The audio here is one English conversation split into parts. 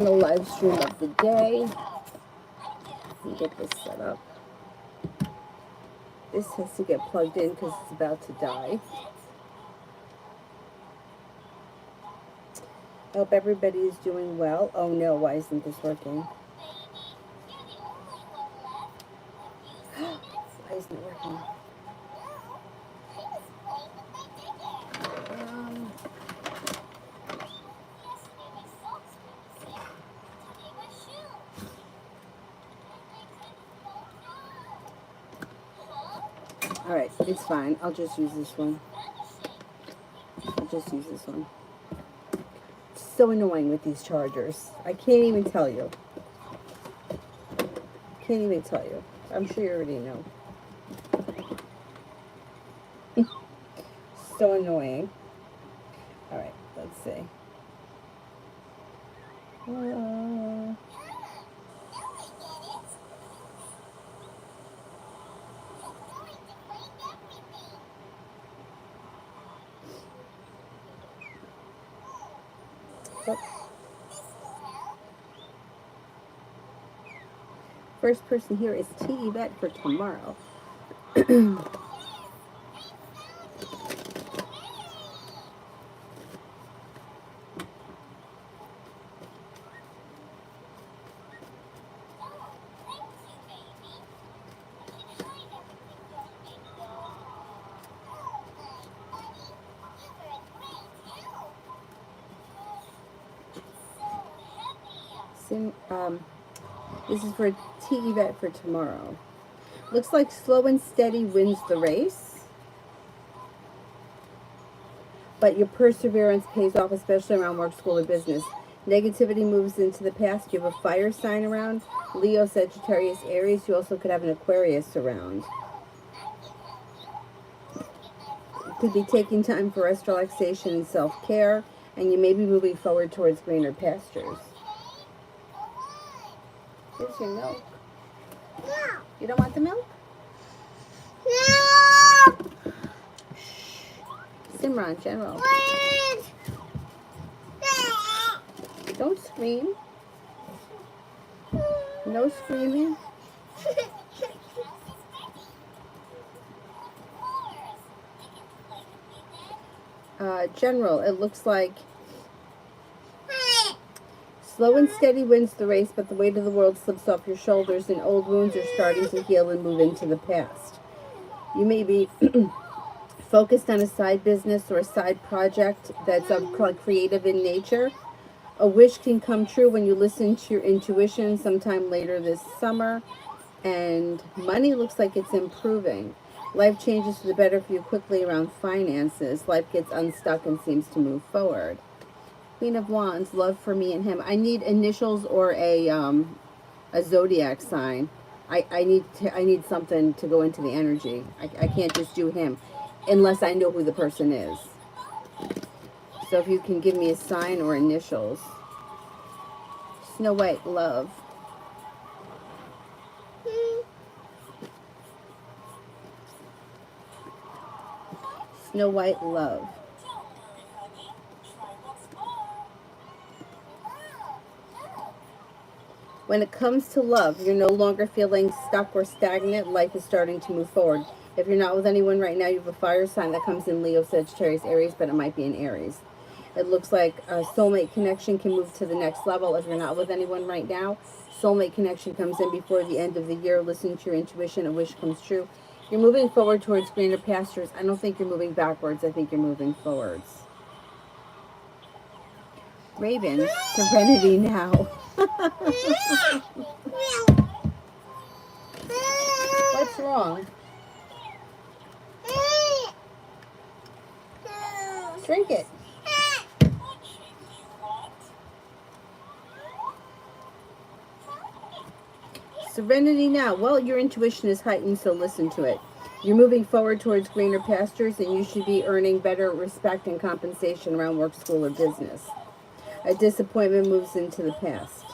The live stream of the day. Let me get this set up. This has to get plugged in because it's about to die. I hope everybody is doing well. Oh no, why isn't this working? Why isn't it working? Alright, it's fine. I'll just use this one. It's so annoying with these chargers. I can't even tell you. I'm sure you already know. So annoying. Alright, let's see. First person here is T. Yvette for tomorrow. This is for T. Yvette for tomorrow. Looks like slow and steady wins the race. But your perseverance pays off, especially around work, school, or business. Negativity moves into the past. You have a fire sign around. Leo, Sagittarius, Aries. You also could have an Aquarius around. You could be taking time for rest, relaxation, and self-care. And you may be moving forward towards greener pastures. Here's your milk. No. You don't want the milk? No. Simran, General. Don't scream. No screaming. General, it looks like slow and steady wins the race, but the weight of the world slips off your shoulders and old wounds are starting to heal and move into the past. You may be focused on a side business or a side project that's creative in nature. A wish can come true when you listen to your intuition sometime later this summer. And money looks like it's improving. Life changes for the better for you quickly around finances. Life gets unstuck and seems to move forward. Queen of Wands, love for me and him. I need initials or a zodiac sign. I need something to go into the energy. I can't just do him unless I know who the person is. So if you can give me a sign or initials. Snow White, love. Snow White, love. When it comes to love, you're no longer feeling stuck or stagnant. Life is starting to move forward. If you're not with anyone right now, you have a fire sign that comes in Leo, Sagittarius, Aries, but it might be in Aries. It looks like a soulmate connection can move to the next level. If you're not with anyone right now, soulmate connection comes in before the end of the year. Listen to your intuition. A wish comes true. You're moving forward towards greener pastures. I don't think you're moving backwards. I think you're moving forwards. Raven, serenity now. What's wrong? Drink it. Serenity now. Well, your intuition is heightened, so listen to it. You're moving forward towards greener pastures, and you should be earning better respect and compensation around work, school, or business. A disappointment moves into the past.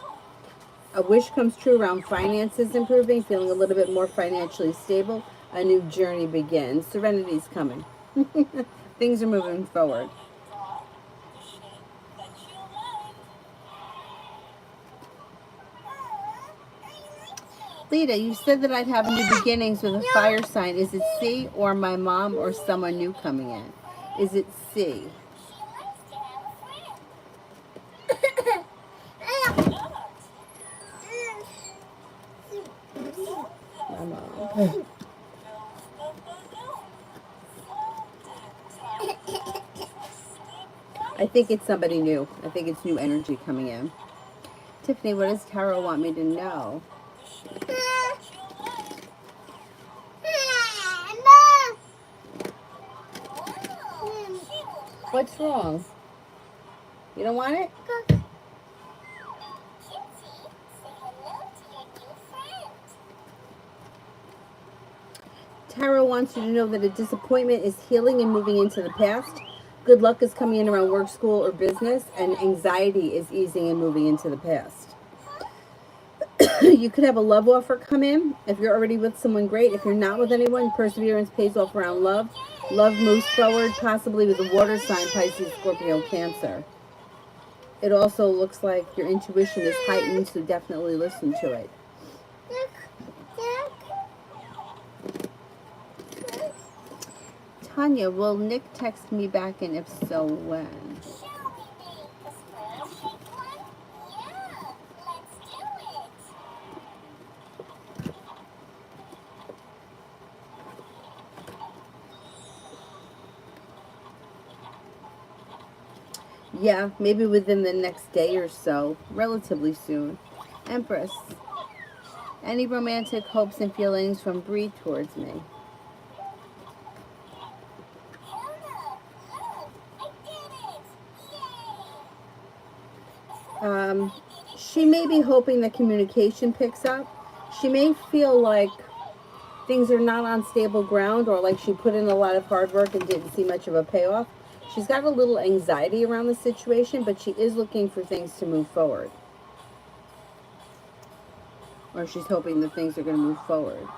A wish comes true around finances improving, feeling a little bit more financially stable. A new journey begins. Serenity's coming. Things are moving forward. Lita, you said that I'd have new beginnings with a fire sign. Is it C or my mom or someone new coming in? Is it C? My mom. I think it's somebody new. I think it's new energy coming in. Tiffany, what does Tarot want me to know? What's wrong? You don't want it? Tarot wants you to know that a disappointment is healing and moving into the past. Good luck is coming in around work, school, or business, and anxiety is easing and moving into the past. You could have a love offer come in. If you're already with someone, great. If you're not with anyone, perseverance pays off around love. Love moves forward, possibly with a water sign, Pisces, Scorpio, Cancer. It also looks like your intuition is heightened, so definitely listen to it. Tanya, will Nick text me back, and if so, when? Yeah, maybe within the next day or so, relatively soon. Empress, any romantic hopes and feelings from Bree towards me? She may be hoping that communication picks up. She may feel like things are not on stable ground, or like she put in a lot of hard work and didn't see much of a payoff. She's got a little anxiety around the situation, but she is looking for things to move forward. Or she's hoping that things are going to move forward.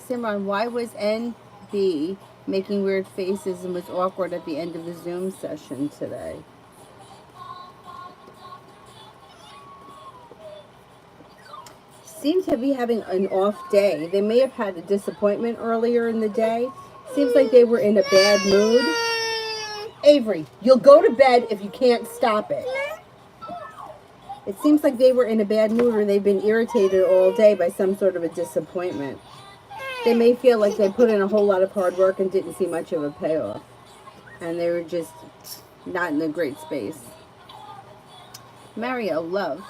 Simran, why was NB making weird faces and was awkward at the end of the Zoom session today? Seems to be having an off day. They may have had a disappointment earlier in the day. Seems like they were in a bad mood. Avery, you'll go to bed if you can't stop it. It seems like they were in a bad mood, or they've been irritated all day by some sort of a disappointment. They may feel like they put in a whole lot of hard work and didn't see much of a payoff. And they were just not in a great space. Mario, love.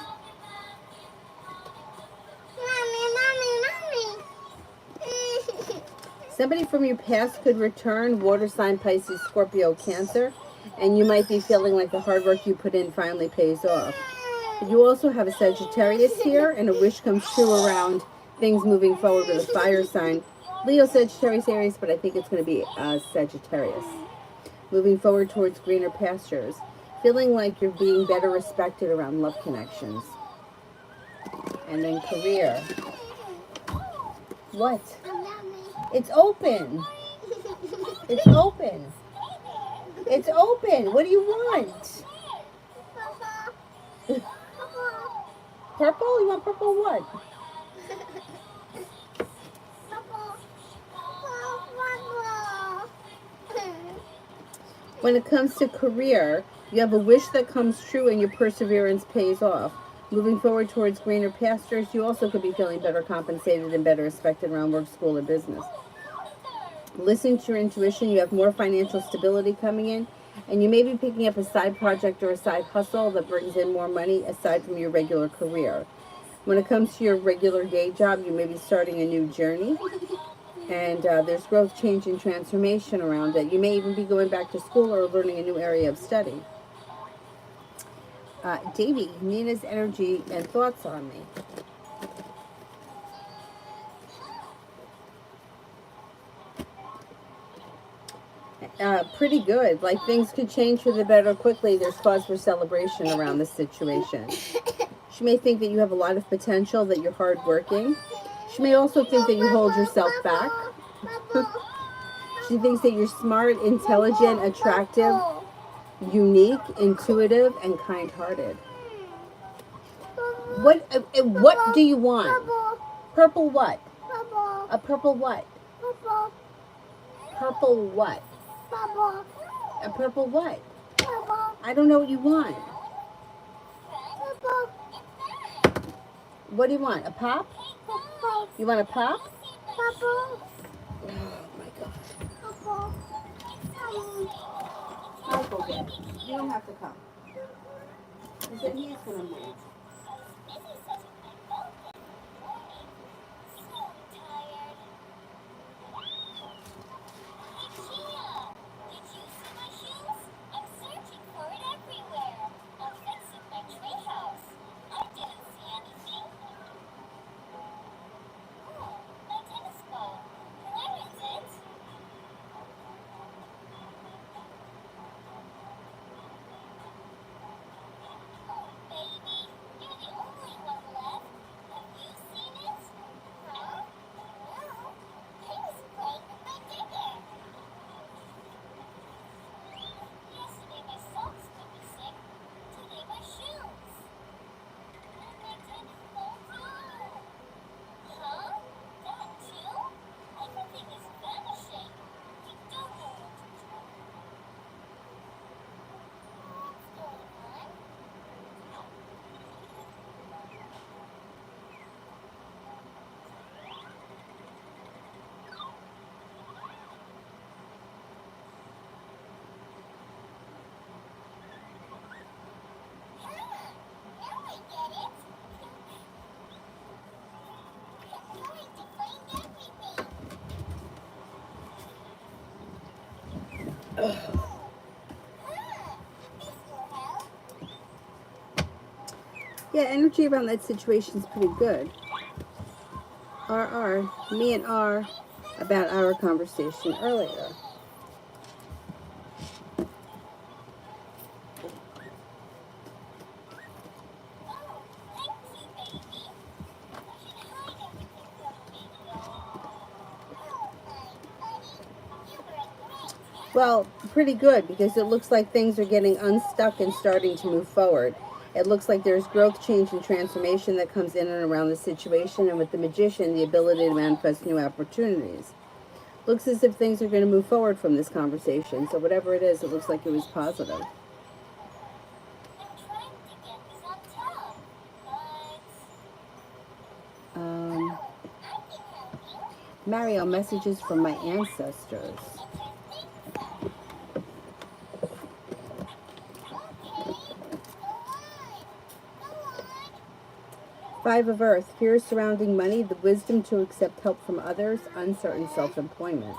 Somebody from your past could return, water sign, Pisces, Scorpio, Cancer, and you might be feeling like the hard work you put in finally pays off. But you also have a Sagittarius here, and a wish comes true around things moving forward with a fire sign. Leo, Sagittarius, Aries, but I think it's going to be Sagittarius. Moving forward towards greener pastures. Feeling like you're being better respected around love connections. And then career. What? It's open. It's open. It's open. What do you want? Purple? You want purple what? When it comes to career, you have a wish that comes true and your perseverance pays off. Moving forward towards greener pastures, you also could be feeling better compensated and better respected around work, school, or business. Listening to your intuition, you have more financial stability coming in, and you may be picking up a side project or a side hustle that brings in more money aside from your regular career. When it comes to your regular day job, you may be starting a new journey, and there's growth, change, and transformation around it. You may even be going back to school or learning a new area of study. Davey, Nina's energy and thoughts on me. Pretty good. Like, things could change for the better quickly. There's cause for celebration around this situation. She may think that you have a lot of potential, that you're hardworking. She may also think that you hold yourself back. She thinks that you're smart, intelligent, attractive, unique, intuitive, and kind-hearted. What do you want? Purple what? Purple. A purple what? Purple. Purple what? Purple. A purple what? Purple. I don't know what you want. Purple. What do you want? A pop? Purple. You want a pop? Purple. Oh my god. Purple. I'll go get it. You don't have to come. He said he's gonna move. Yeah, energy around that situation is pretty good. Me and R about our conversation earlier. Well, pretty good, because it looks like things are getting unstuck and starting to move forward. It looks like there's growth, change, and transformation that comes in and around the situation, and with the Magician, the ability to manifest new opportunities. Looks as if things are going to move forward from this conversation, so whatever it is, it looks like it was positive. Mario, messages from my ancestors. Five of Earth, fears surrounding money, the wisdom to accept help from others, uncertain self-employment.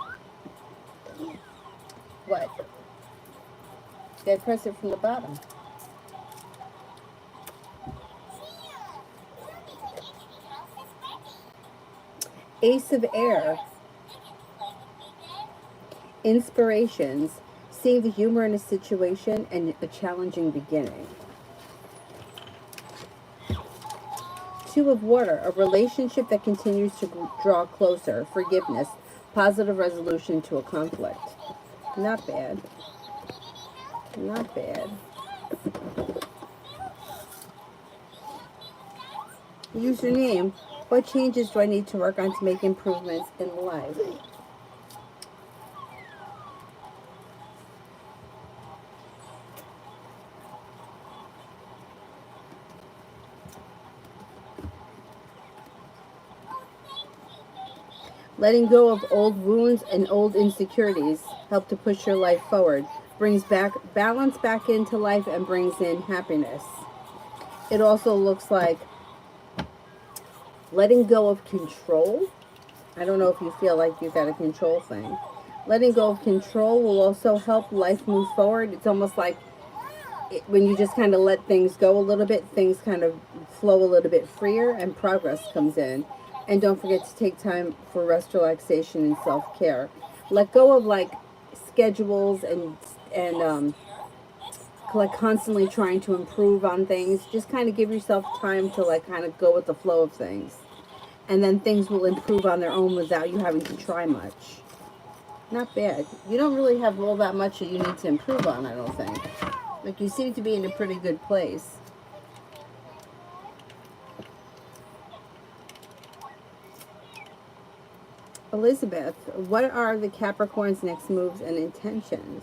What? They press it from the bottom. Ace of Air, inspirations, seeing the humor in a situation and a challenging beginning. Two of Water, a relationship that continues to draw closer, forgiveness, positive resolution to a conflict. Not bad. Not bad. Username, what changes do I need to work on to make improvements in life? Letting go of old wounds and old insecurities help to push your life forward. Brings back balance back into life and brings in happiness. It also looks like letting go of control. I don't know if you feel like you've got a control thing. Letting go of control will also help life move forward. It's almost like when you just kind of let things go a little bit, things kind of flow a little bit freer and progress comes in. And don't forget to take time for rest, relaxation, and self-care. Let go of like schedules and like constantly trying to improve on things. Just kind of give yourself time to like kind of go with the flow of things. And then things will improve on their own without you having to try much. Not bad. You don't really have all that much that you need to improve on, I don't think. Like, you seem to be in a pretty good place. Elizabeth, what are the Capricorn's next moves and intentions?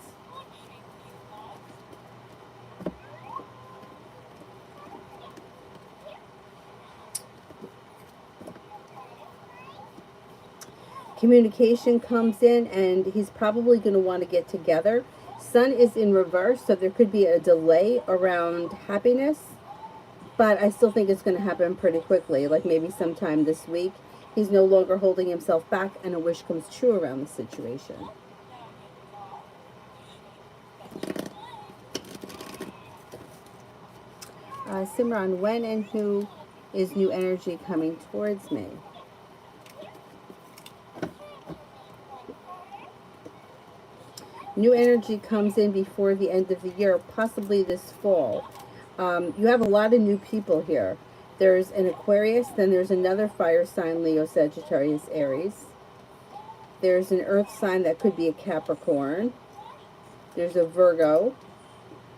Communication comes in, and he's probably going to want to get together. Sun is in reverse, so there could be a delay around happiness, but I still think it's going to happen pretty quickly, like maybe sometime this week. He's no longer holding himself back, and a wish comes true around the situation. Simran, when and who is new energy coming towards me? New energy comes in before the end of the year, possibly this fall. You have a lot of new people here. There's an Aquarius, then there's another fire sign, Leo, Sagittarius, Aries. There's an earth sign that could be a Capricorn. There's a Virgo.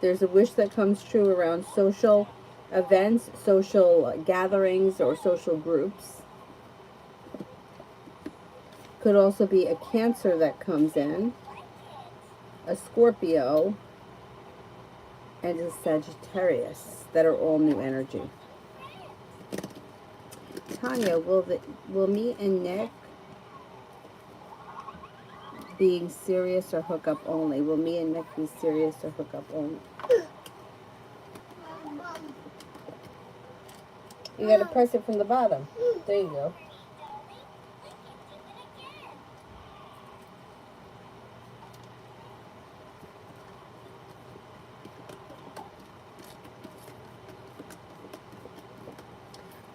There's a wish that comes true around social events, social gatherings, or social groups. Could also be a Cancer that comes in, a Scorpio, and a Sagittarius that are all new energy. Tanya, will me and Nick being serious or hookup only? Will me and Nick be serious or hookup only? You gotta press it from the bottom. There you go.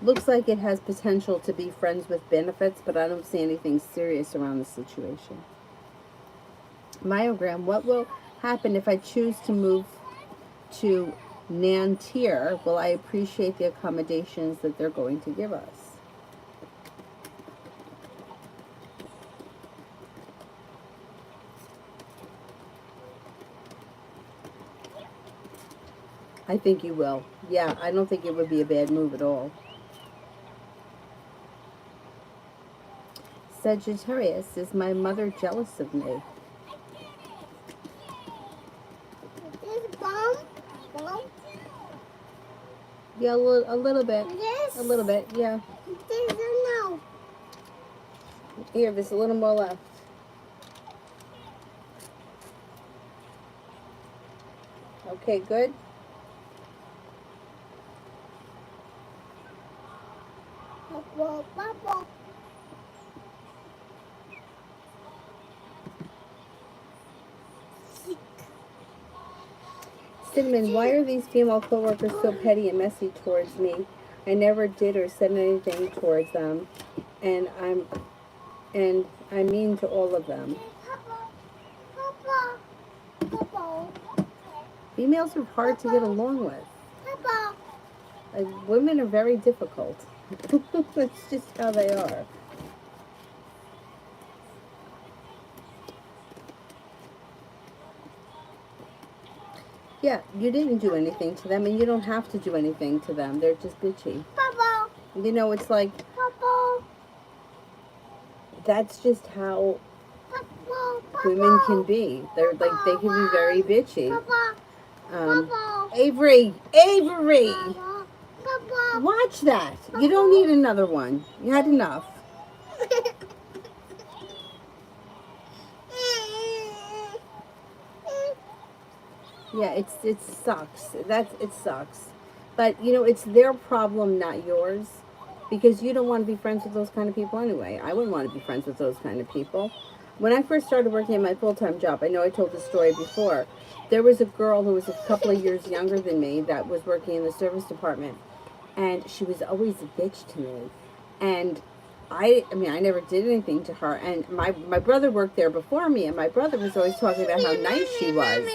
Looks like it has potential to be friends with benefits, but I don't see anything serious around the situation. Myogram, what will happen if I choose to move to Nantir? Will I appreciate the accommodations that they're going to give us? I think you will. Yeah, I don't think it would be a bad move at all. Sagittarius, is my mother jealous of me? Yeah, a little bit. Yes. A little bit, yeah. No. Here, there's a little more left. Okay, good. Bubble. Cinnamon, why are these female coworkers so petty and messy towards me? I never did or said anything towards them, and I mean to all of them. Females are hard to get along with. Women are very difficult. That's just how they are. Yeah, you didn't do anything to them, and you don't have to do anything to them. They're just bitchy. You know, it's like, that's just how women can be. They're like, they can be very bitchy. Avery! Watch that. You don't need another one. You had enough. Yeah, it sucks. It sucks. But, you know, it's their problem, not yours. Because you don't want to be friends with those kind of people anyway. I wouldn't want to be friends with those kind of people. When I first started working at my full-time job, I know I told this story before, there was a girl who was a couple of years younger than me that was working in the service department. And she was always a bitch to me. And I mean, I never did anything to her. And my brother worked there before me, and my brother was always talking about how nice she was.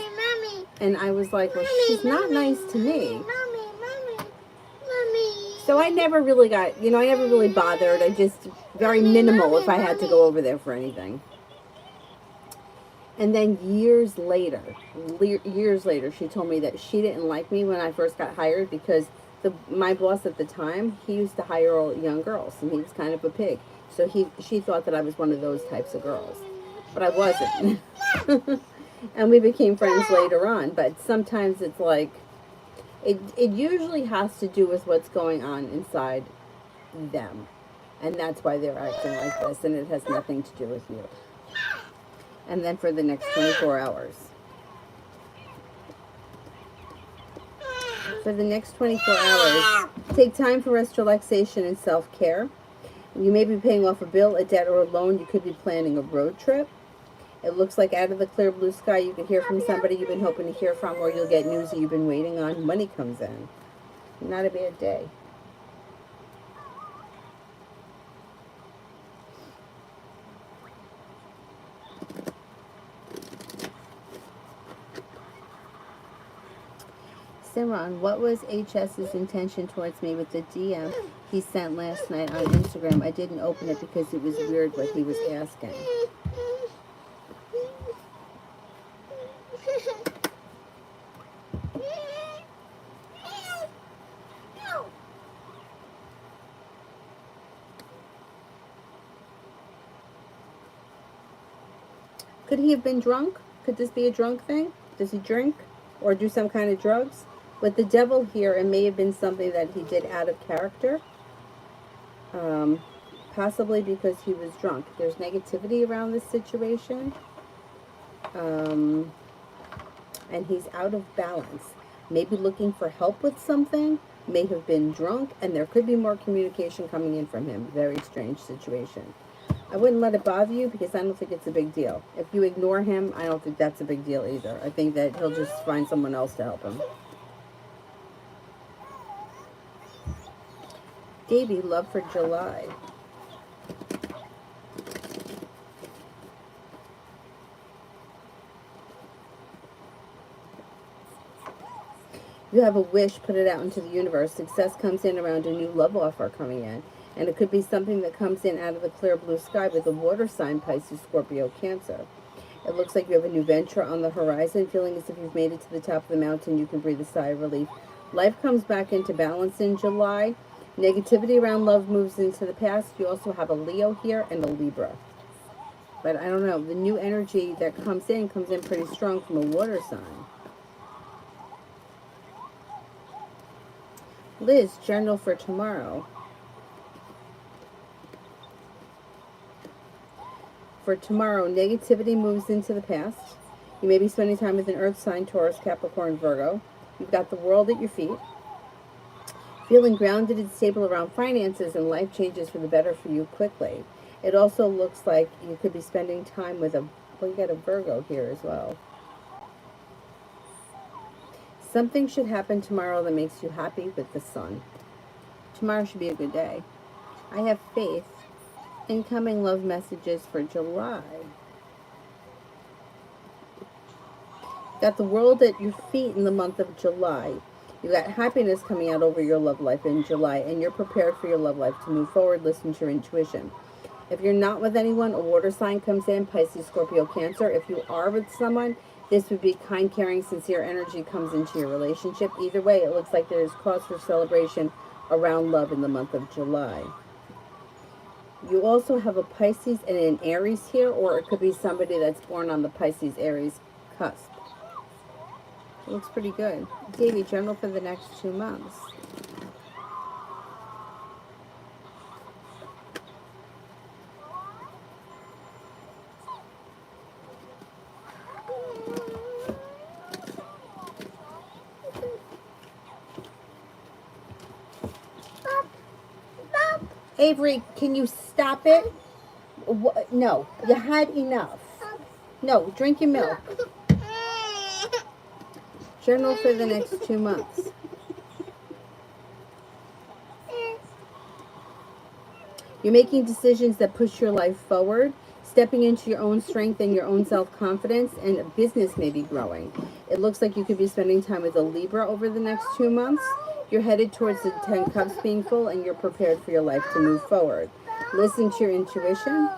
And I was like, well, she's not nice to me. So I never really got, you know, I never really bothered. I just, very minimal if I had to go over there for anything. And then years later, she told me that she didn't like me when I first got hired because my boss at the time, he used to hire all young girls, and he was kind of a pig. So she thought that I was one of those types of girls, but I wasn't. And we became friends later on. But sometimes it's like it usually has to do with what's going on inside them, and that's why they're acting like this, and it has nothing to do with you. And then for the next 24 hours. For the next 24 hours, take time for rest, relaxation, and self-care. You may be paying off a bill, a debt, or a loan. You could be planning a road trip. It looks like out of the clear blue sky, you could hear from somebody you've been hoping to hear from, or you'll get news that you've been waiting on. Money comes in. Not a bad day. Simran, what was HS's intention towards me with the DM he sent last night on Instagram? I didn't open it because it was weird what he was asking. Could he have been drunk? Could this be a drunk thing? Does he drink or do some kind of drugs? With the devil here, it may have been something that he did out of character. Possibly because he was drunk. There's negativity around this situation. And he's out of balance. Maybe looking for help with something. May have been drunk. And there could be more communication coming in from him. Very strange situation. I wouldn't let it bother you because I don't think it's a big deal. If you ignore him, I don't think that's a big deal either. I think that he'll just find someone else to help him. Davey, love for July. You have a wish, put it out into the universe. Success comes in around a new love offer coming in. And it could be something that comes in out of the clear blue sky with a water sign, Pisces, Scorpio, Cancer. It looks like you have a new venture on the horizon, feeling as if you've made it to the top of the mountain. You can breathe a sigh of relief. Life comes back into balance in July. Negativity around love moves into the past. You also have a Leo here and a Libra. But I don't know. The new energy that comes in pretty strong from a water sign. Liz, journal for tomorrow. For tomorrow, negativity moves into the past. You may be spending time with an earth sign, Taurus, Capricorn, Virgo. You've got the world at your feet. Feeling grounded and stable around finances, and life changes for the better for you quickly. It also looks like you could be spending time with well, you got a Virgo here as well. Something should happen tomorrow that makes you happy with the sun. Tomorrow should be a good day. I have faith. Incoming love messages for July. Got the world at your feet in the month of July. You got happiness coming out over your love life in July, and you're prepared for your love life to move forward. Listen to your intuition. If you're not with anyone, a water sign comes in, Pisces, Scorpio, Cancer. If you are with someone, this would be kind, caring, sincere energy comes into your relationship. Either way, it looks like there's cause for celebration around love in the month of July. You also have a Pisces and an Aries here, or it could be somebody that's born on the Pisces-Aries cusp. It looks pretty good. Davey, journal for the next 2 months. Avery, can you stop it? No, you had enough. No, drink your milk. Journal for the next 2 months. You're making decisions that push your life forward, stepping into your own strength and your own self-confidence, and a business may be growing. It looks like you could be spending time with a Libra over the next 2 months. You're headed towards the 10 cups being full, and you're prepared for your life to move forward. Listen to your intuition.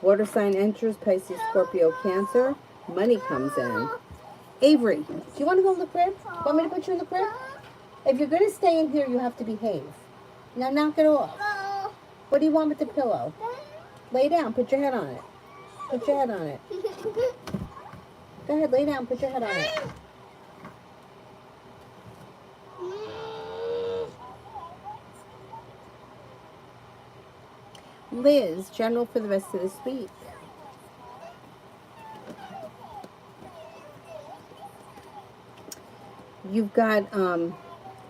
Water sign enters, Pisces, Scorpio, Cancer. Money comes in. Avery, do you want to go in the crib? Want me to put you in the crib? If you're going to stay in here, you have to behave. Now knock it off. No. What do you want with the pillow? Lay down. Put your head on it. Put your head on it. Go ahead, lay down. Put your head on it. Liz, general for the rest of this week. You've got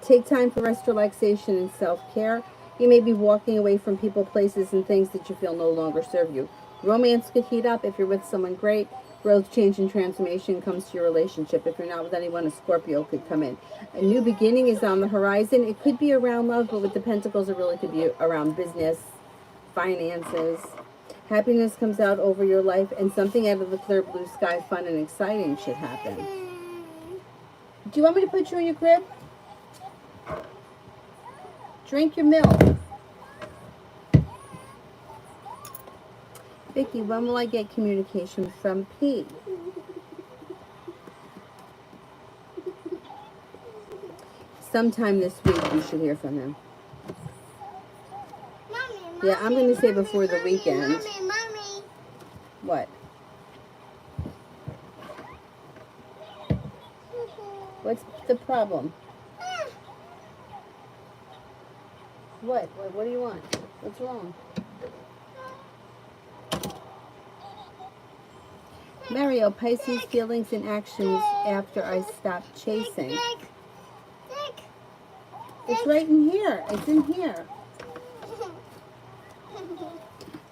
take time for rest, relaxation, and self-care. You may be walking away from people, places, and things that you feel no longer serve you. Romance could heat up. If you're with someone, great. Growth, change, and transformation comes to your relationship. If you're not with anyone, a Scorpio could come in. A new beginning is on the horizon. It could be around love, but with the Pentacles, it really could be around business, finances. Happiness comes out over your life, and something out of the clear blue sky, fun and exciting, should happen. Do you want me to put you in your crib? Drink your milk. Vicky, when will I get communication from P? Sometime this week you should hear from him. Mommy, Yeah, I'm going to say before the weekend. Mommy. What? What's the problem? What do you want? What's wrong? Mario, Pisces feelings and actions after I stop chasing. It's right in here. It's in here.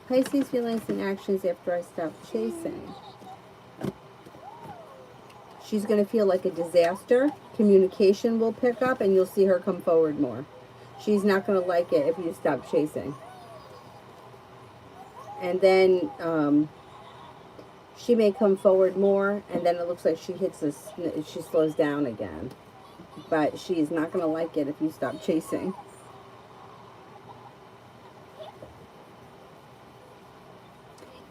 Pisces feelings and actions after I stop chasing. She's going to feel like a disaster. Communication will pick up and you'll see her come forward more. She's not going to like it if you stop chasing. And then she may come forward more, and then it looks like she she slows down again. But she's not going to like it if you stop chasing.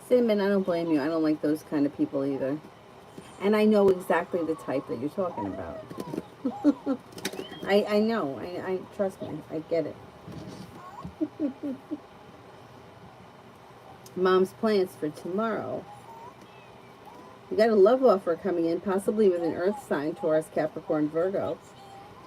Cinnamon, I don't blame you. I don't like those kind of people either. And I know exactly the type that you're talking about. I know. I trust me. I get it. Mom's plans for tomorrow. You got a love offer coming in, possibly with an earth sign, Taurus, Capricorn, Virgo.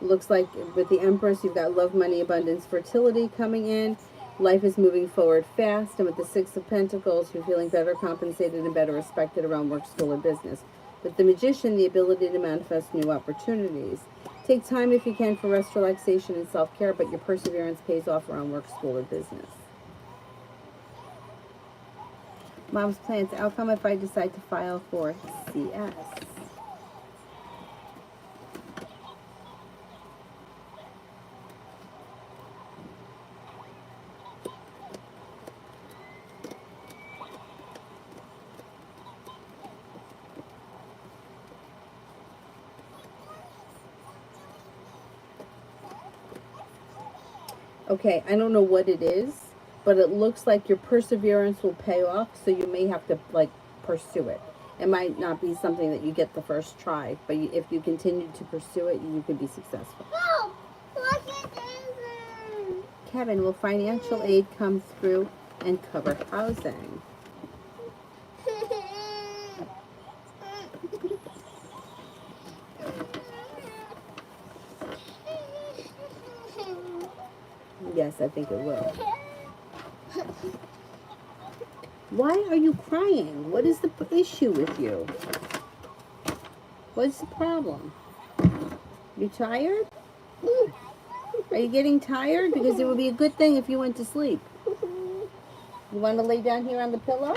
It looks like with the Empress, you've got love, money, abundance, fertility coming in. Life is moving forward fast. And with the Six of Pentacles, you're feeling better compensated and better respected around work, school, or business. With the Magician, the ability to manifest new opportunities. Take time if you can for rest, relaxation, and self-care, but your perseverance pays off around work, school, or business. Mom's plans, outcome if I decide to file for CS. Okay, I don't know what it is, but it looks like your perseverance will pay off, so you may have to, like, pursue it. It might not be something that you get the first try, but if you continue to pursue it, you can be successful. No, look at this. Kevin, will financial aid come through and cover housing? Yes, I think it will. Why are you crying? What is the issue with you? What's the problem? You tired? Are you getting tired? Because it would be a good thing if you went to sleep. You want to lay down here on the pillow?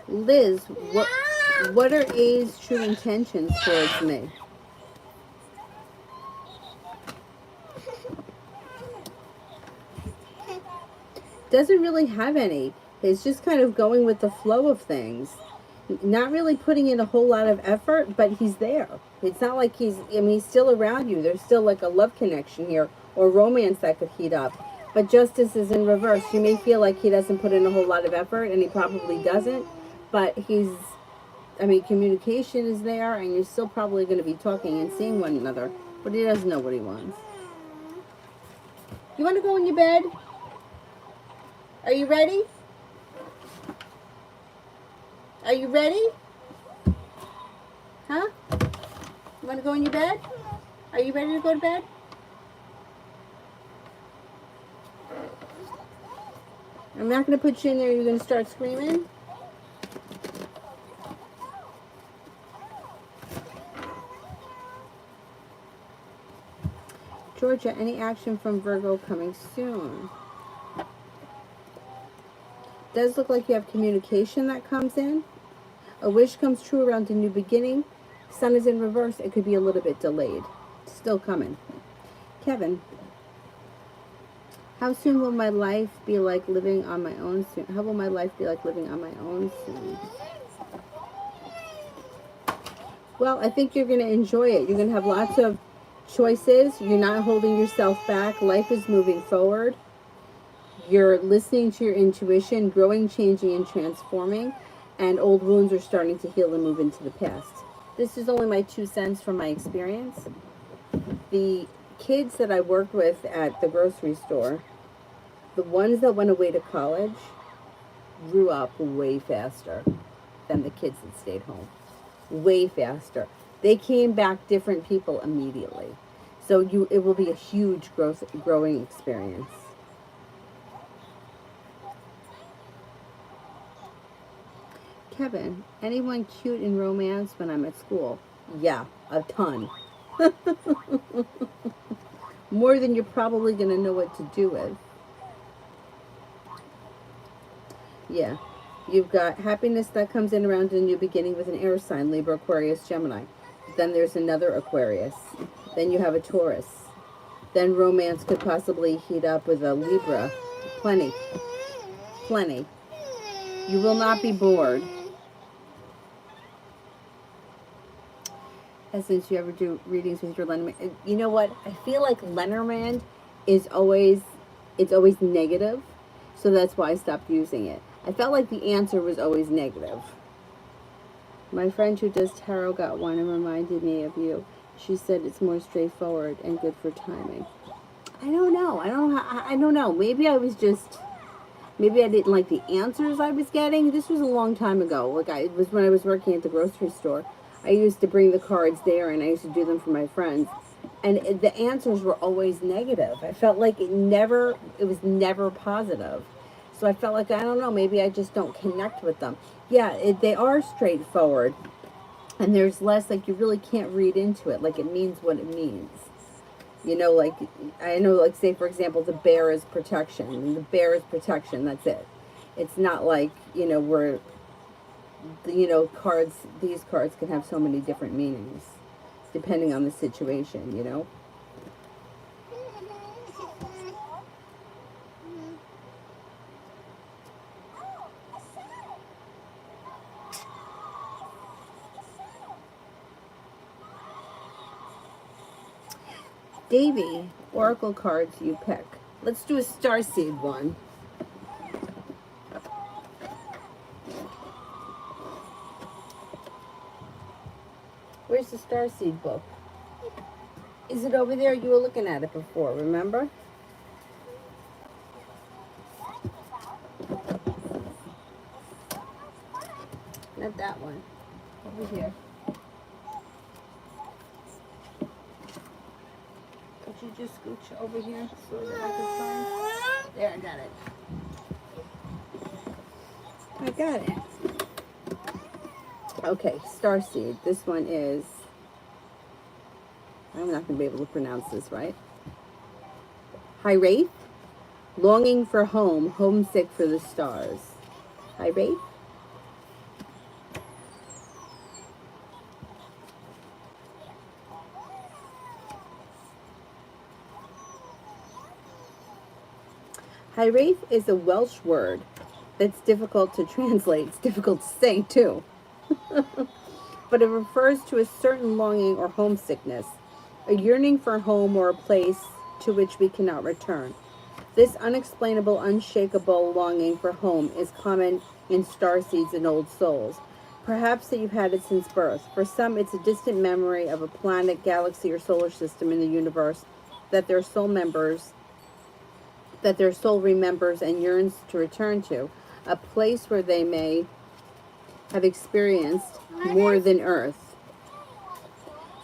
Liz, what are A's true intentions towards me? Doesn't really have any. He's just kind of going with the flow of things. Not really putting in a whole lot of effort, but he's there. It's not like he's still around you. There's still like a love connection here or romance that could heat up. But justice is in reverse. You may feel like he doesn't put in a whole lot of effort, and he probably doesn't, but communication is there, and you're still probably going to be talking and seeing one another, but he doesn't know what he wants. You want to go in your bed? Are you ready? Are you ready? Huh? You want to go in your bed? Are you ready to go to bed? I'm not going to put you in there. You're going to start screaming. Georgia, any action from Virgo coming soon? Does look like you have communication that comes in. A wish comes true around a new beginning. Sun is in reverse. It could be a little bit delayed. Still coming. Kevin, how soon will my life be like living on my own soon? How will my life be like living on my own soon? Well, I think you're going to enjoy it. You're going to have lots of choices. You're not holding yourself back. Life is moving forward. You're listening to your intuition, growing, changing, and transforming. And old wounds are starting to heal and move into the past. This is only my 2 cents from my experience. The kids that I worked with at the grocery store, the ones that went away to college, grew up way faster than the kids that stayed home. Way faster. They came back different people immediately. So it will be a huge growing experience. Kevin, anyone cute in romance when I'm at school? Yeah, a ton. More than you're probably going to know what to do with. Yeah. You've got happiness that comes in around a new beginning with an air sign, Libra, Aquarius, Gemini. Then there's another Aquarius. Then you have a Taurus. Then romance could possibly heat up with a Libra. Plenty. Plenty. You will not be bored. Since you ever do readings with your Lenormand, you know what? I feel like Lenormand is always negative, so that's why I stopped using it. I felt like the answer was always negative. My friend who does tarot got one and reminded me of you. She said it's more straightforward and good for timing. I don't know. I don't know. Maybe I didn't like the answers I was getting. This was a long time ago. Like it was when I was working at the grocery store. I used to bring the cards there, and I used to do them for my friends. And the answers were always negative. I felt like it was never positive. So I felt like, I don't know, maybe I just don't connect with them. Yeah, they are straightforward. And there's less, like, you really can't read into it. Like, it means what it means. You know, like, I know, like, say, for example, the bear is protection. And the bear is protection, that's it. It's not like, where these cards can have so many different meanings depending on the situation. Davy, oracle cards you pick. Let's do a starseed one. Where's the starseed book? Is it over there? You were looking at it before, remember? Not that one. Over here. Could you just scooch over here so that I can find? There, I got it. I got it. Okay, starseed. This one is, I'm not going to be able to pronounce this right. Hiraeth, longing for home, homesick for the stars. Hiraeth. Hiraeth is a Welsh word that's difficult to translate. It's difficult to say, too. but it refers to a certain longing or homesickness, a yearning for a home or a place to which we cannot return. This unexplainable, unshakable longing for home is common in starseeds and old souls. Perhaps that you've had it since birth. For some, it's a distant memory of a planet, galaxy, or solar system in the universe that their soul remembers and yearns to return to, a place where they may have experienced more than Earth.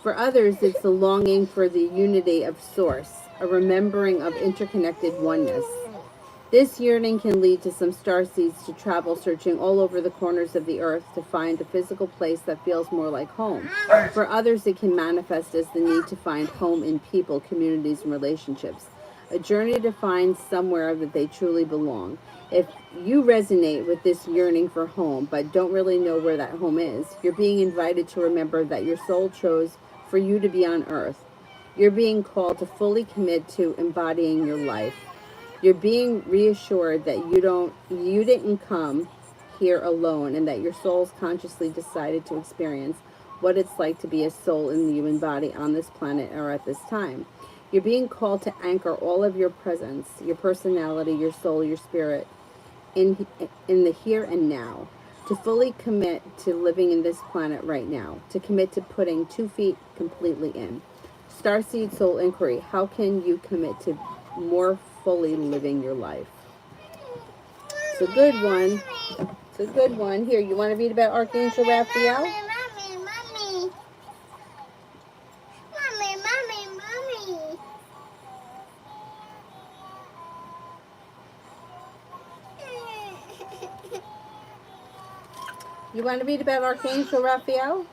For others, it's the longing for the unity of Source, a remembering of interconnected oneness. This yearning can lead to some starseeds to travel searching all over the corners of the earth to find a physical place that feels more like home. For others, it can manifest as the need to find home in people, communities, and relationships. A journey to find somewhere that they truly belong. If you resonate with this yearning for home but don't really know where that home is, you're being invited to remember that your soul chose for you to be on earth. You're being called to fully commit to embodying your life. You're being reassured that you didn't come here alone, and that your soul's consciously decided to experience what it's like to be a soul in the human body on this planet or at this time. You're being called to anchor all of your presence, your personality, your soul, your spirit in the here and now, to fully commit to living in this planet right now, to commit to putting 2 feet completely in. Starseed Soul Inquiry: how can you commit to more fully living your life? It's a good one. It's a good one. Here, you want to read about Archangel Raphael? Mommy. You want to read about Archangel Raphael?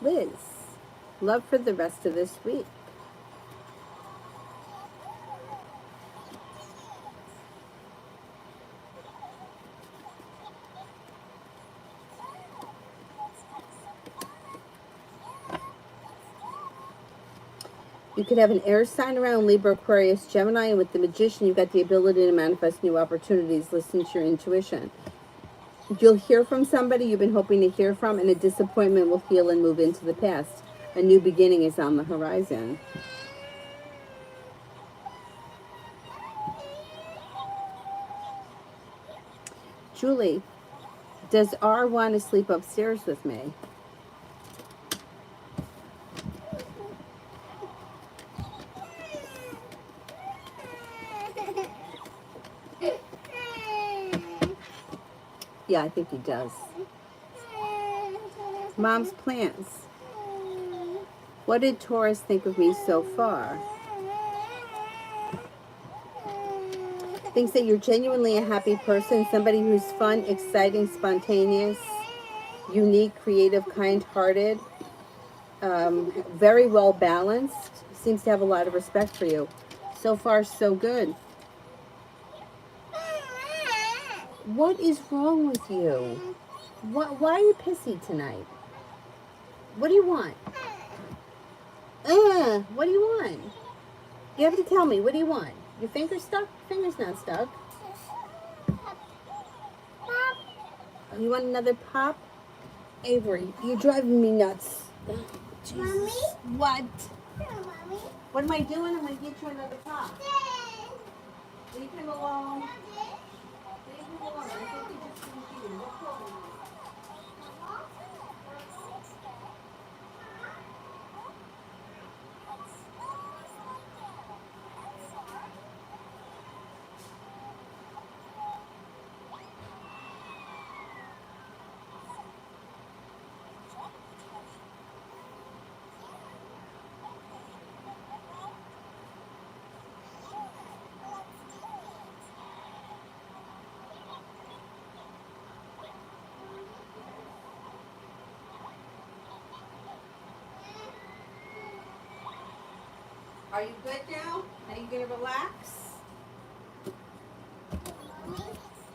Liz, love for the rest of this week. You could have an air sign around Libra, Aquarius, Gemini, and with the Magician, you've got the ability to manifest new opportunities. Listen to your intuition. You'll hear from somebody you've been hoping to hear from, and a disappointment will heal and move into the past. A new beginning is on the horizon. Julie, does R want to sleep upstairs with me? Yeah, I think he does. Mom's plants. What did Taurus think of me so far? Thinks that you're genuinely a happy person, somebody who's fun, exciting, spontaneous, unique, creative, kind-hearted, very well balanced. Seems to have a lot of respect for you. So far, so good. What is wrong with you? Why are you pissy tonight? What do you want? What do you want? You have to tell me. What do you want? Your finger's stuck? Finger's not stuck. You want another pop? Avery, you're driving me nuts. Jesus. Mommy? What? Mommy? What am I doing? I'm going to get you another pop. Leave him alone. Leave him alone. I think he just confused. What's wrong with you? Are you good now? Are you going to relax?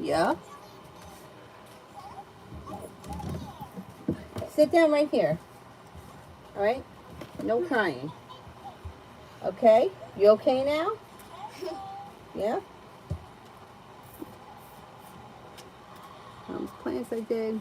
Yeah? Sit down right here. All right? No crying. Okay? You okay now? Yeah. Plants I did.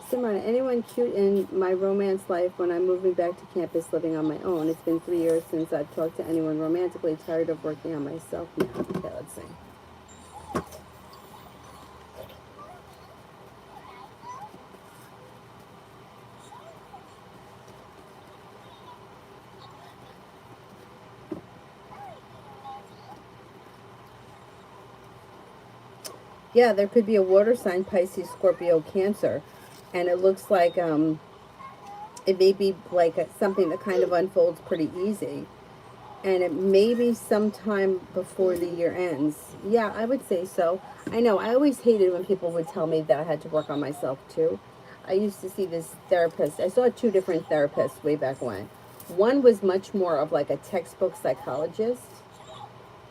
Simran, anyone cute in my romance life when I'm moving back to campus living on my own? It's been 3 years since I've talked to anyone romantically. Tired of working on myself now. Okay, let's see. Yeah, there could be a water sign, Pisces, Scorpio, Cancer. And it looks like it may be like something that kind of unfolds pretty easy. And it may be sometime before the year ends. Yeah, I would say so. I know, I always hated when people would tell me that I had to work on myself too. I used to see this therapist. I saw two different therapists way back when. One was much more of like a textbook psychologist,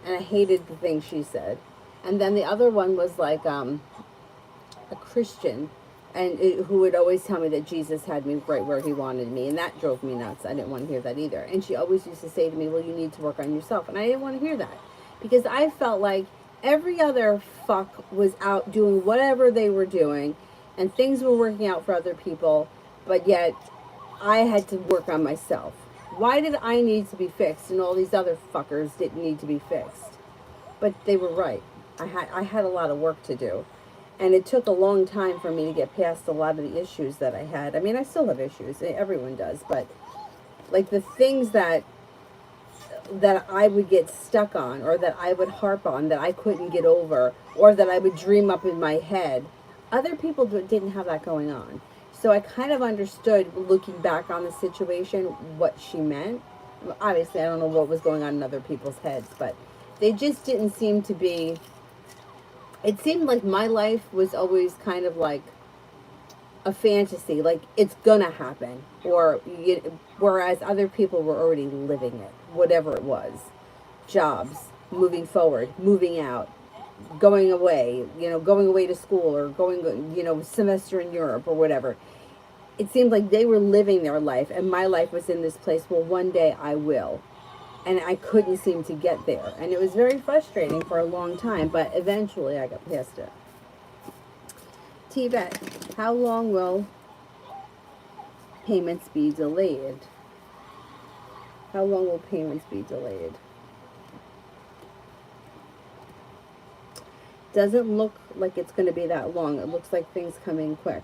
and I hated the things she said. And then the other one was like a Christian, and who would always tell me that Jesus had me right where he wanted me, and that drove me nuts. I didn't want to hear that either. And she always used to say to me, well, you need to work on yourself, and I didn't want to hear that, because I felt like every other fuck was out doing whatever they were doing, and things were working out for other people, but yet I had to work on myself. Why did I need to be fixed and all these other fuckers didn't need to be fixed? But they were right. I had a lot of work to do. And it took a long time for me to get past a lot of the issues that I had. I mean, I still have issues. Everyone does. But like the things that I would get stuck on, or that I would harp on, that I couldn't get over, or that I would dream up in my head, other people didn't have that going on. So I kind of understood, looking back on the situation, what she meant. Obviously, I don't know what was going on in other people's heads, but they just didn't seem to be. It seemed like my life was always kind of like a fantasy, like it's gonna happen, or whereas other people were already living it, whatever it was. Jobs, moving forward, moving out, going away, going away to school, or going, semester in Europe or whatever. It seemed like they were living their life, and my life was in this place. Well, one day I will. And I couldn't seem to get there. And it was very frustrating for a long time, but eventually I got past it. T-Bet, how long will payments be delayed? How long will payments be delayed? Doesn't look like it's going to be that long. It looks like things come in quick.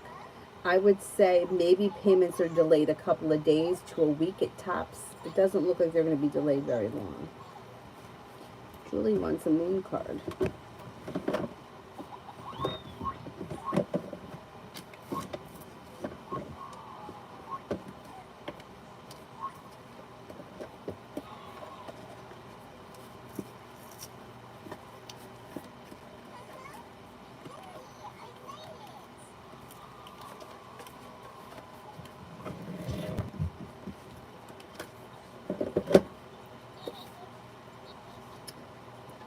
I would say maybe payments are delayed a couple of days to a week at tops. It doesn't look like they're going to be delayed very long. Julie wants a moon card.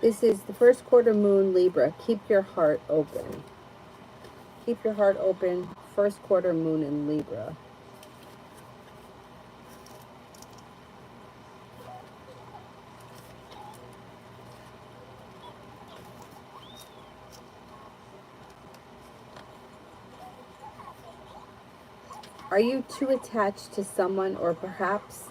This is the first quarter moon, Libra. Keep your heart open. Keep your heart open. First quarter moon in Libra. Are you too attached to someone, or perhaps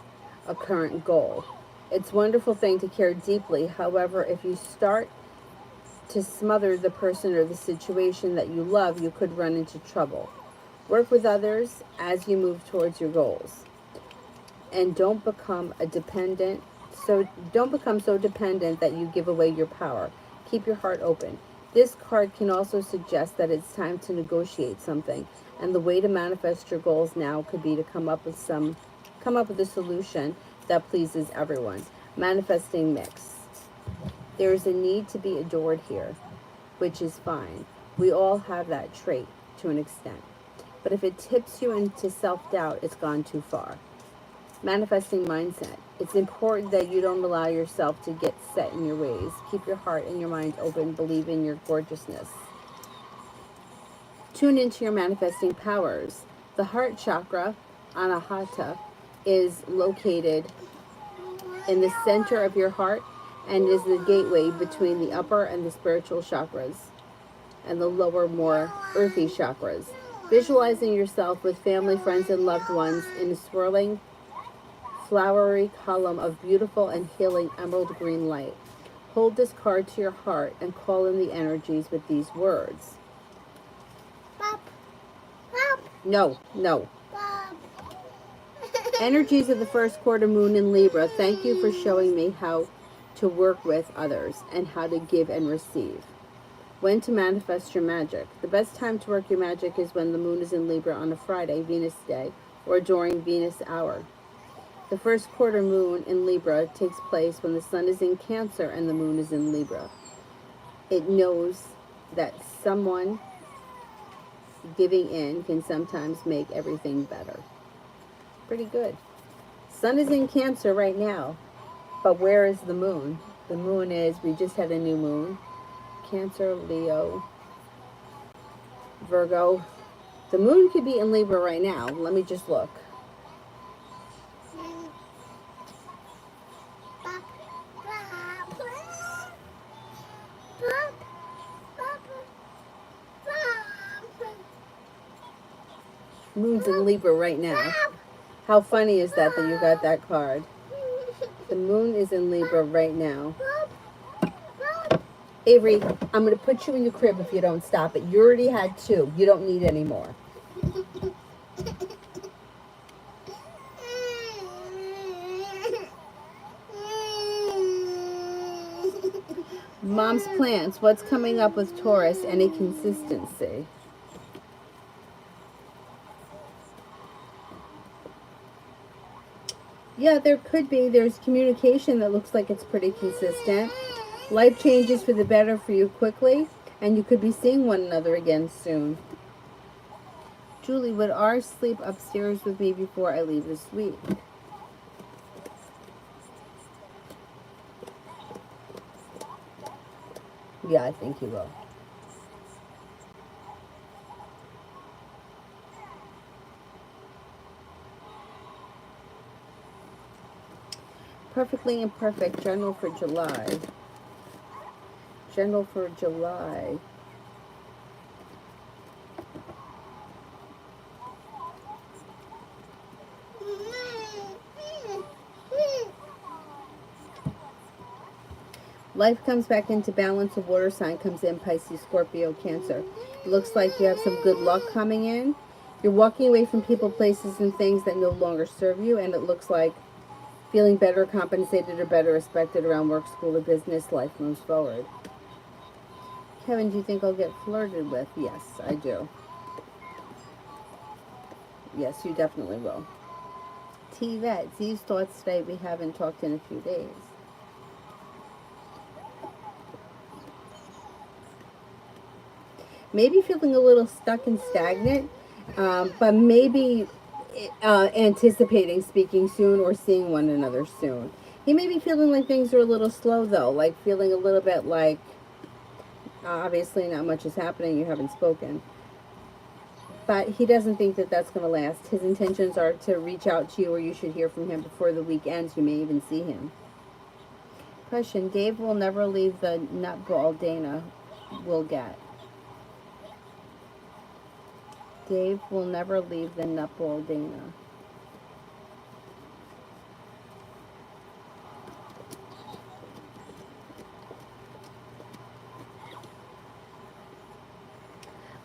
a current goal? It's a wonderful thing to care deeply. However, if you start to smother the person or the situation that you love, you could run into trouble. Work with others as you move towards your goals. And don't become so dependent that you give away your power. Keep your heart open. This card can also suggest that it's time to negotiate something, and the way to manifest your goals now could be to come up with a solution that pleases everyone. Manifesting mix. There is a need to be adored here, which is fine. We all have that trait to an extent. But if it tips you into self-doubt, it's gone too far. Manifesting mindset. It's important that you don't allow yourself to get set in your ways. Keep your heart and your mind open. Believe in your gorgeousness. Tune into your manifesting powers. The heart chakra, Anahata, is located in the center of your heart and is the gateway between the upper and the spiritual chakras and the lower, more earthy chakras. Visualizing yourself with family, friends, and loved ones in a swirling, flowery column of beautiful and healing emerald green light. Hold this card to your heart and call in the energies with these words. Pop. Pop. No, no. Pop. Energies of the first quarter moon in Libra, thank you for showing me how to work with others and how to give and receive. When to manifest your magic. The best time to work your magic is when the moon is in Libra on a Friday, Venus day, or during Venus hour. The first quarter moon in Libra takes place when the sun is in Cancer and the moon is in Libra. It knows that someone giving in can sometimes make everything better. Pretty good. Sun is in Cancer right now, but where is the moon? The moon is, we just had a new moon. Cancer, Leo, Virgo. The moon could be in Libra right now. Let me just look. Pop. Pop. Pop. Pop. Moon's in Libra right now. How funny is that you got that card? The moon is in Libra right now. Avery, I'm going to put you in your crib if you don't stop it. You already had 2. You don't need any more. Mom's plants. What's coming up with Taurus? Any consistency? Yeah, there could be. There's communication that looks like it's pretty consistent. Life changes for the better for you quickly, and you could be seeing one another again soon. Julie, would R sleep upstairs with me before I leave this week? Yeah, I think he will. Perfectly imperfect. General for July. General for July. Life comes back into balance. A water sign comes in, Pisces, Scorpio, Cancer. It looks like you have some good luck coming in. You're walking away from people, places, and things that no longer serve you, and it looks like feeling better compensated or better respected around work, school, or business. Life moves forward. Kevin, do you think I'll get flirted with? Yes, I do. Yes, you definitely will. T-Vet, these thoughts today, we haven't talked in a few days. Maybe feeling a little stuck and stagnant, but maybe anticipating speaking soon or seeing one another soon. He may be feeling like things are a little slow, though, like feeling a little bit like, obviously not much is happening, you haven't spoken. But he doesn't think that that's going to last. His intentions are to reach out to you, or you should hear from him before the week ends. You may even see him. Question, Dave will never leave the nutball Dana will get. Dave will never leave the nutball Dana.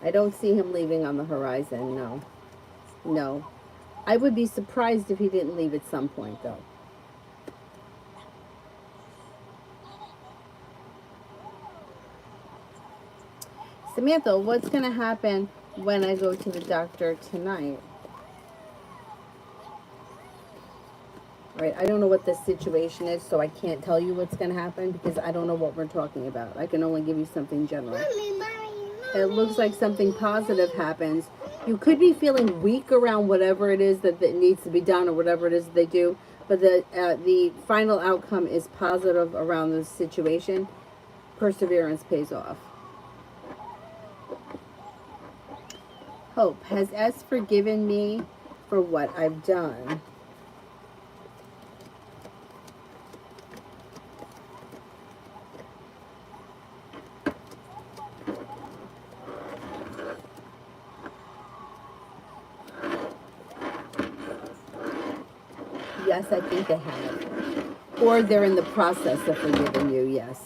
I don't see him leaving on the horizon, no. No. I would be surprised if he didn't leave at some point, though. Samantha, what's going to happen when I go to the doctor tonight? Right, I don't know what the situation is, so I can't tell you what's going to happen because I don't know what we're talking about. I can only give you something general. Mommy. It looks like something positive happens You could be feeling weak around whatever it is that needs to be done or whatever it is they do, but the final outcome is positive around the situation. Perseverance pays off. Hope. Has S forgiven me for what I've done? Yes, I think they have. Or they're in the process of forgiving you, yes.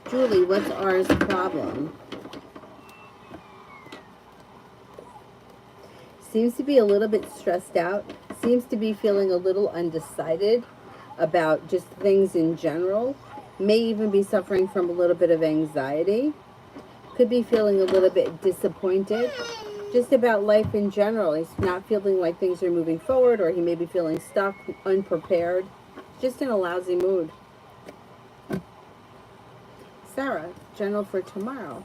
Julie, what's R's problem? Seems to be a little bit stressed out. Seems to be feeling a little undecided about just things in general. May even be suffering from a little bit of anxiety. Could be feeling a little bit disappointed just about life in general. He's not feeling like things are moving forward, or he may be feeling stuck, unprepared, just in a lousy mood. Sarah, general for tomorrow.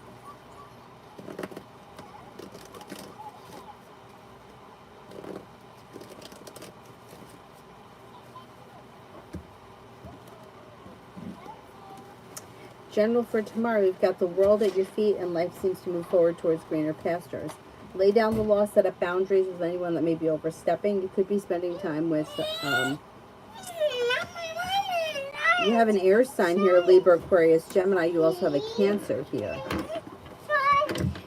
General for tomorrow, we've got the world at your feet and life seems to move forward towards greener pastures. Lay down the law, set up boundaries with anyone that may be overstepping. You could be spending time with, you have an air sign here, Libra, Aquarius, Gemini. You also have a Cancer here.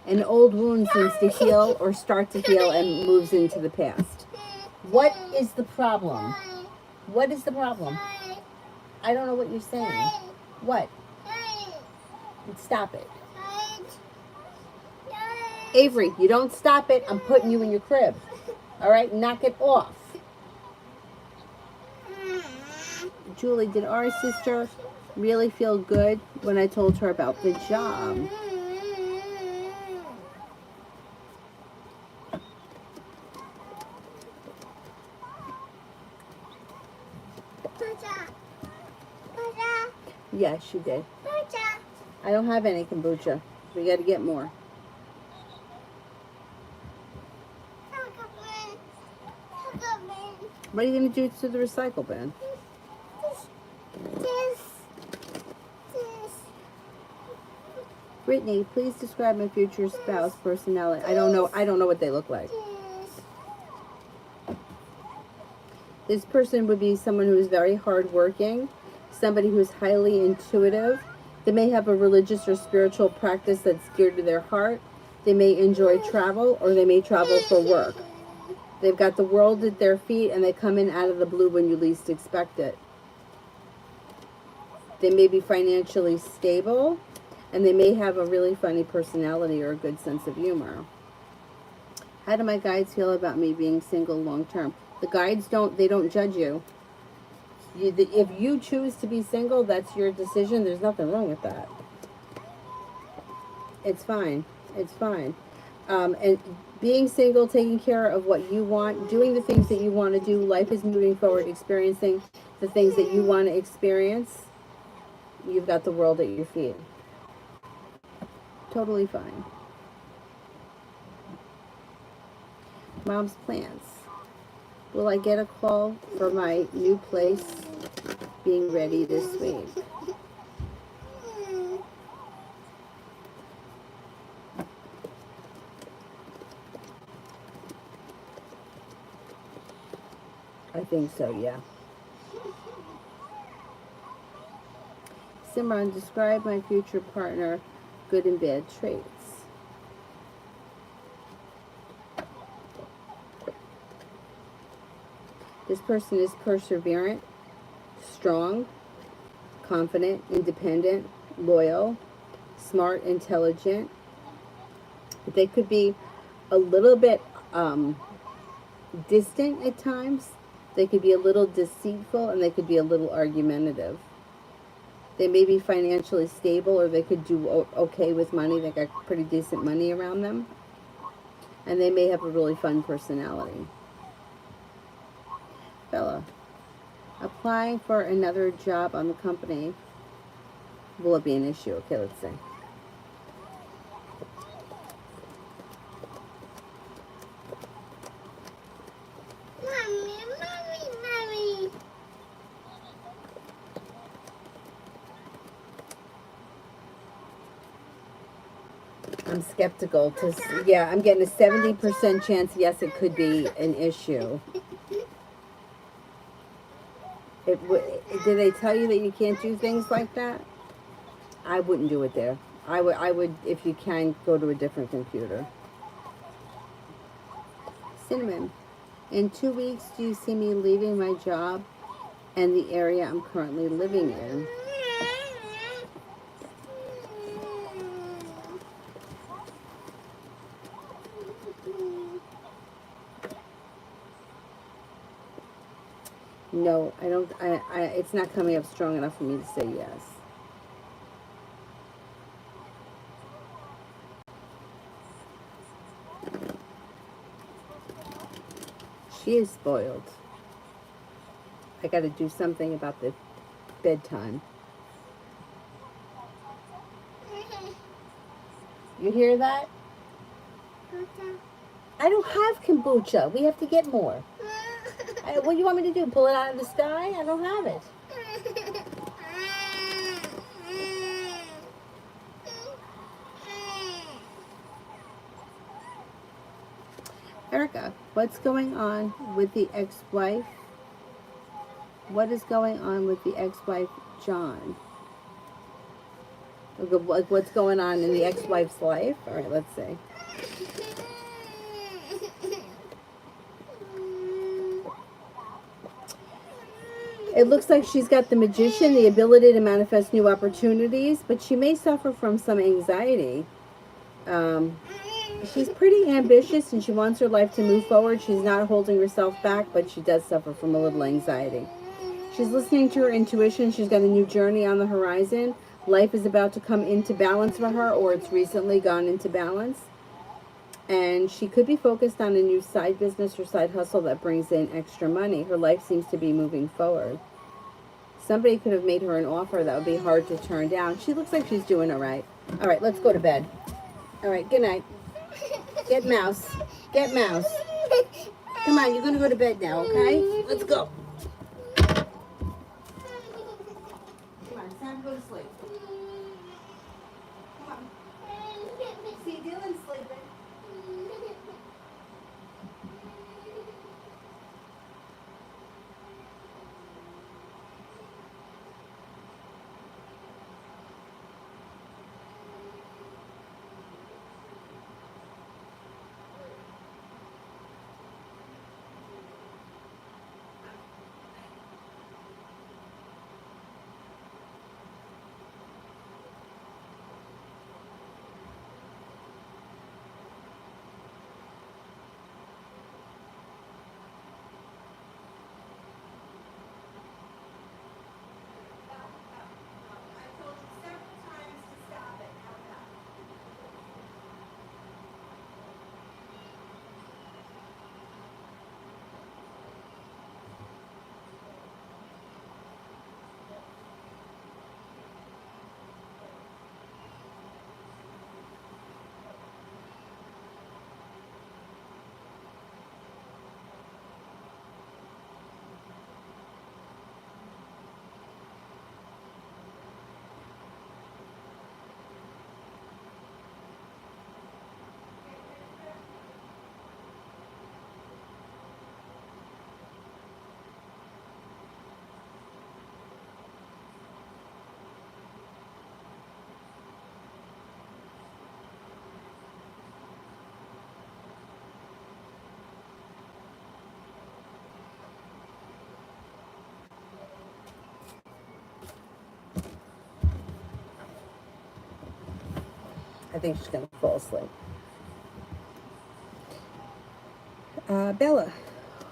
An old wound seems to heal or start to heal and moves into the past. What is the problem? What is the problem? I don't know what you're saying. What? Stop it. Avery, you don't stop it. I'm putting you in your crib. All right, knock it off. Julie, did our sister really feel good when I told her about the job? Yes, she did. I don't have any kombucha. We got to get more. What are you going to do to the recycle bin? Brittany, please describe my future spouse personality. I don't know what they look like. This person would be someone who is very hardworking, somebody who is highly intuitive. They may have a religious or spiritual practice that's dear to their heart. They may enjoy travel, or they may travel for work. They've got the world at their feet, and they come in out of the blue when you least expect it. They may be financially stable, and they may have a really funny personality or a good sense of humor. How do my guides feel about me being single long term? The guides don't judge you. If you choose to be single, that's your decision. There's nothing wrong with that. It's fine. It's fine. And being single, taking care of what you want, doing the things that you want to do, life is moving forward, experiencing the things that you want to experience. You've got the world at your feet. Totally fine. Mom's plans. Will I get a call for my new place being ready this week? I think so, yeah. Simran, describe my future partner, good and bad traits. This person is perseverant, strong, confident, independent, loyal, smart, intelligent. They could be a little bit distant at times. They could be a little deceitful, and they could be a little argumentative. They may be financially stable, or they could do okay with money. They got pretty decent money around them. And they may have a really fun personality. Bella, applying for another job on the company, will it be an issue? Okay, let's see. I'm skeptical. Yeah, I'm getting a 70% chance. Yes, it could be an issue. Did they tell you that you can't do things like that? I wouldn't do it there. I would, if you can, go to a different computer. Cinnamon. In 2 weeks, do you see me leaving my job and the area I'm currently living in? No, I don't. It's not coming up strong enough for me to say yes. She is spoiled. I got to do something about the bedtime. You hear that? I don't have kombucha. We have to get more. What do you want me to do? Pull it out of the sky? I don't have it. Erica, what's going on with the ex-wife? What is going on with the ex-wife, John? Like, what's going on in the ex-wife's life? All right, let's see. It looks like she's got the magician, the ability to manifest new opportunities, but she may suffer from some anxiety. She's pretty ambitious and she wants her life to move forward. She's not holding herself back, but she does suffer from a little anxiety. She's listening to her intuition. She's got a new journey on the horizon. Life is about to come into balance for her, or it's recently gone into balance. And she could be focused on a new side business or side hustle that brings in extra money. Her life seems to be moving forward. Somebody could have made her an offer that would be hard to turn down. She looks like she's doing all right. All right, let's go to bed. All right, good night. Get Mouse. Get Mouse. Come on, you're going to go to bed now, okay? Let's go. Come on, it's time to go to sleep. Come on. See, Dylan's sleeping. I think she's going to fall asleep. Bella,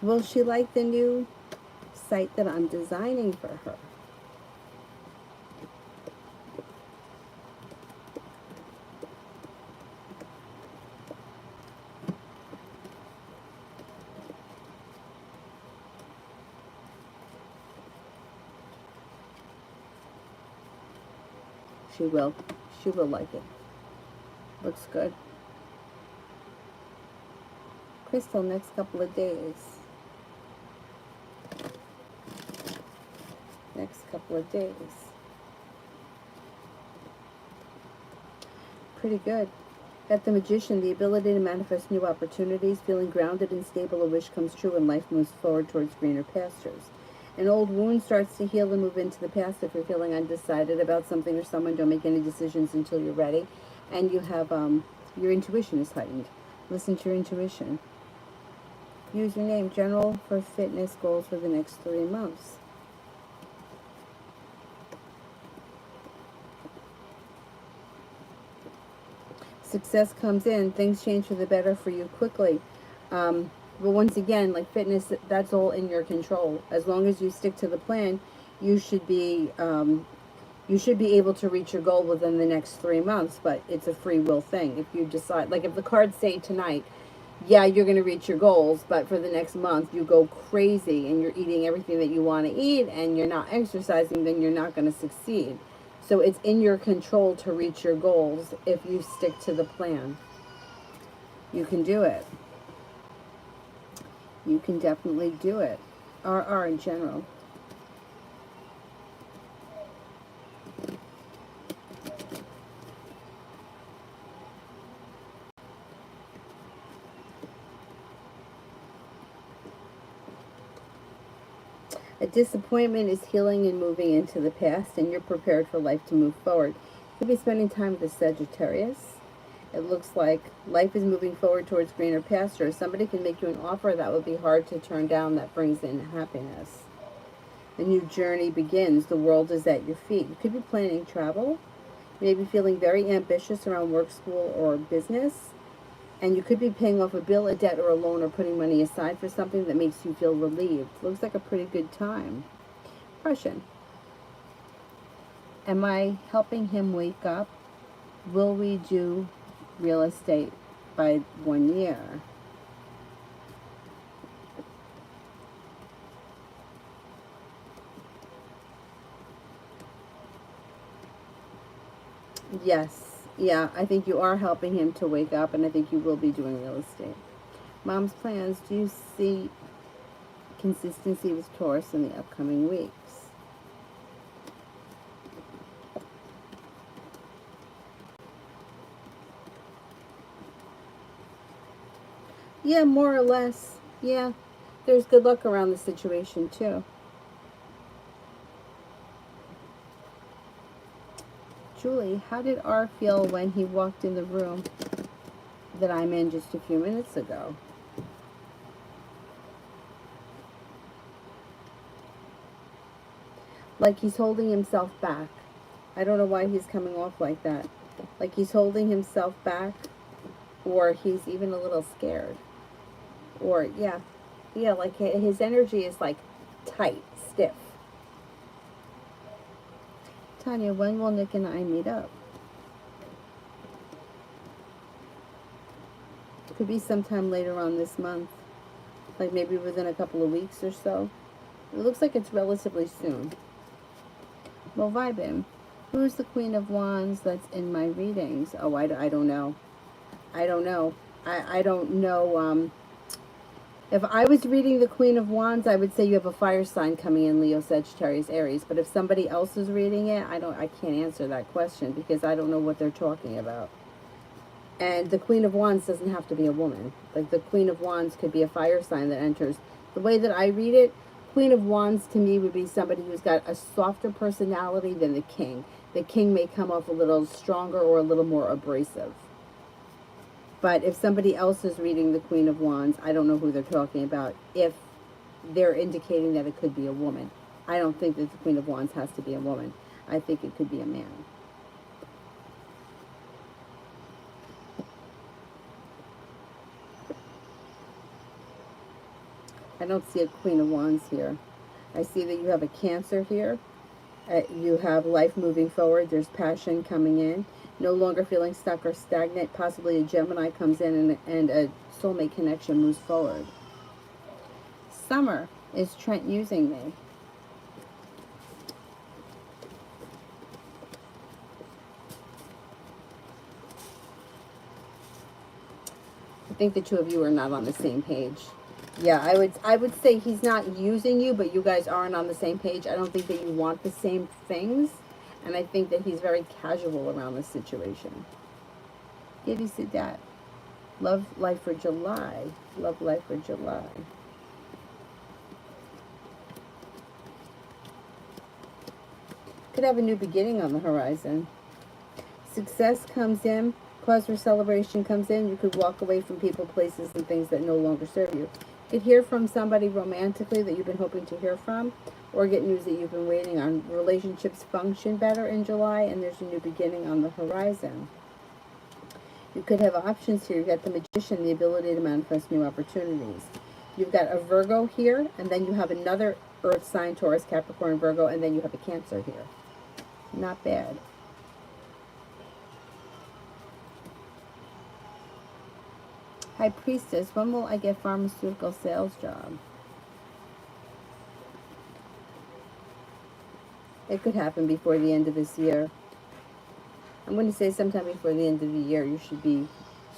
will she like the new site that I'm designing for her? She will. She will like it. Looks good. Crystal, next couple of days. Next couple of days. Pretty good. Got the Magician, the ability to manifest new opportunities, feeling grounded and stable, a wish comes true, and life moves forward towards greener pastures. An old wound starts to heal and move into the past. If you're feeling undecided about something or someone, don't make any decisions until you're ready. And you have, your intuition is heightened. Listen to your intuition. Username, general for fitness goals for the next 3 months. Success comes in, things change for the better for you quickly. But once again, like fitness, that's all in your control. As long as you stick to the plan, you should be able to reach your goal within the next 3 months. But it's a free will thing. If you decide, like if the cards say tonight, yeah, you're going to reach your goals, but for the next month you go crazy and you're eating everything that you want to eat and you're not exercising, then you're not going to succeed. So it's in your control to reach your goals if you stick to the plan. You can do it. You can definitely do it. RR in general. A disappointment is healing and moving into the past, and you're prepared for life to move forward. You could be spending time with a Sagittarius. It looks like life is moving forward towards greener pastures. Somebody can make you an offer that would be hard to turn down that brings in happiness. The new journey begins. The world is at your feet. You could be planning travel. You may be feeling very ambitious around work, school, or business. And you could be paying off a bill, a debt, or a loan, or putting money aside for something that makes you feel relieved. Looks like a pretty good time. Question. Am I helping him wake up? Will we do real estate by 1 year? Yes. Yeah, I think you are helping him to wake up, and I think you will be doing real estate. Mom's plans. Do you see consistency with Taurus in the upcoming weeks? Yeah, more or less. Yeah, there's good luck around the situation, too. Julie, how did R feel when he walked in the room that I'm in just a few minutes ago? Like he's holding himself back. I don't know why he's coming off like that. Like he's holding himself back, or he's even a little scared. Or, yeah, like his energy is like tight, stiff. Tanya, when will Nick and I meet up? Could be sometime later on this month. Like maybe within a couple of weeks or so. It looks like it's relatively soon. Well, vibe in. Who's the Queen of Wands that's in my readings? Oh, I don't know. I don't know. I don't know. If I was reading the Queen of Wands, I would say you have a fire sign coming in, Leo, Sagittarius, Aries. But if somebody else is reading it, I can't answer that question because I don't know what they're talking about. And the Queen of Wands doesn't have to be a woman. Like the Queen of Wands could be a fire sign that enters. The way that I read it, Queen of Wands to me would be somebody who's got a softer personality than the King. The King may come off a little stronger or a little more abrasive. But if somebody else is reading the Queen of Wands, I don't know who they're talking about. If they're indicating that it could be a woman. I don't think that the Queen of Wands has to be a woman. I think it could be a man. I don't see a Queen of Wands here. I see that you have a Cancer here. You have life moving forward. There's passion coming in. No longer feeling stuck or stagnant. Possibly a Gemini comes in and a soulmate connection moves forward. Summer, is Trent using me? I think the two of you are not on the same page. Yeah, I would say he's not using you, but you guys aren't on the same page. I don't think that you want the same things. And I think that he's very casual around this situation. Giddy Sadat. Love life for July. Love life for July. Could have a new beginning on the horizon. Success comes in. Cause for celebration comes in. You could walk away from people, places, and things that no longer serve you. You could hear from somebody romantically that you've been hoping to hear from, or get news that you've been waiting on. Relationships function better in July, and there's a new beginning on the horizon. You could have options here. You've got the Magician, the ability to manifest new opportunities. You've got a Virgo here, and then you have another Earth sign, Taurus, Capricorn, Virgo, and then you have a Cancer here. Not bad. High Priestess, when will I get pharmaceutical sales job? It could happen before the end of this year. I'm going to say sometime before the end of the year you should be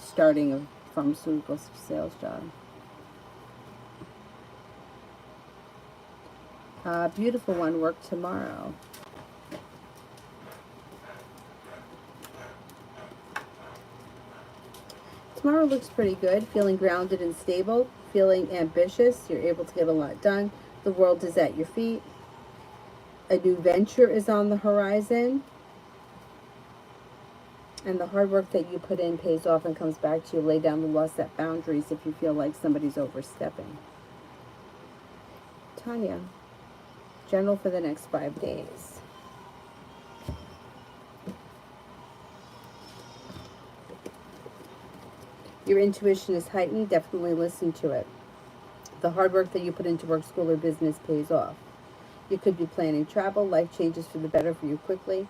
starting a pharmaceutical sales job. Beautiful one, work tomorrow. Tomorrow looks pretty good. Feeling grounded and stable. Feeling ambitious. You're able to get a lot done. The world is at your feet. A new venture is on the horizon. And the hard work that you put in pays off and comes back to you. Lay down the law, set boundaries if you feel like somebody's overstepping. Tanya, general for the next 5 days. Your intuition is heightened. Definitely listen to it. The hard work that you put into work, school, or business pays off. You could be planning travel. Life changes for the better for you quickly.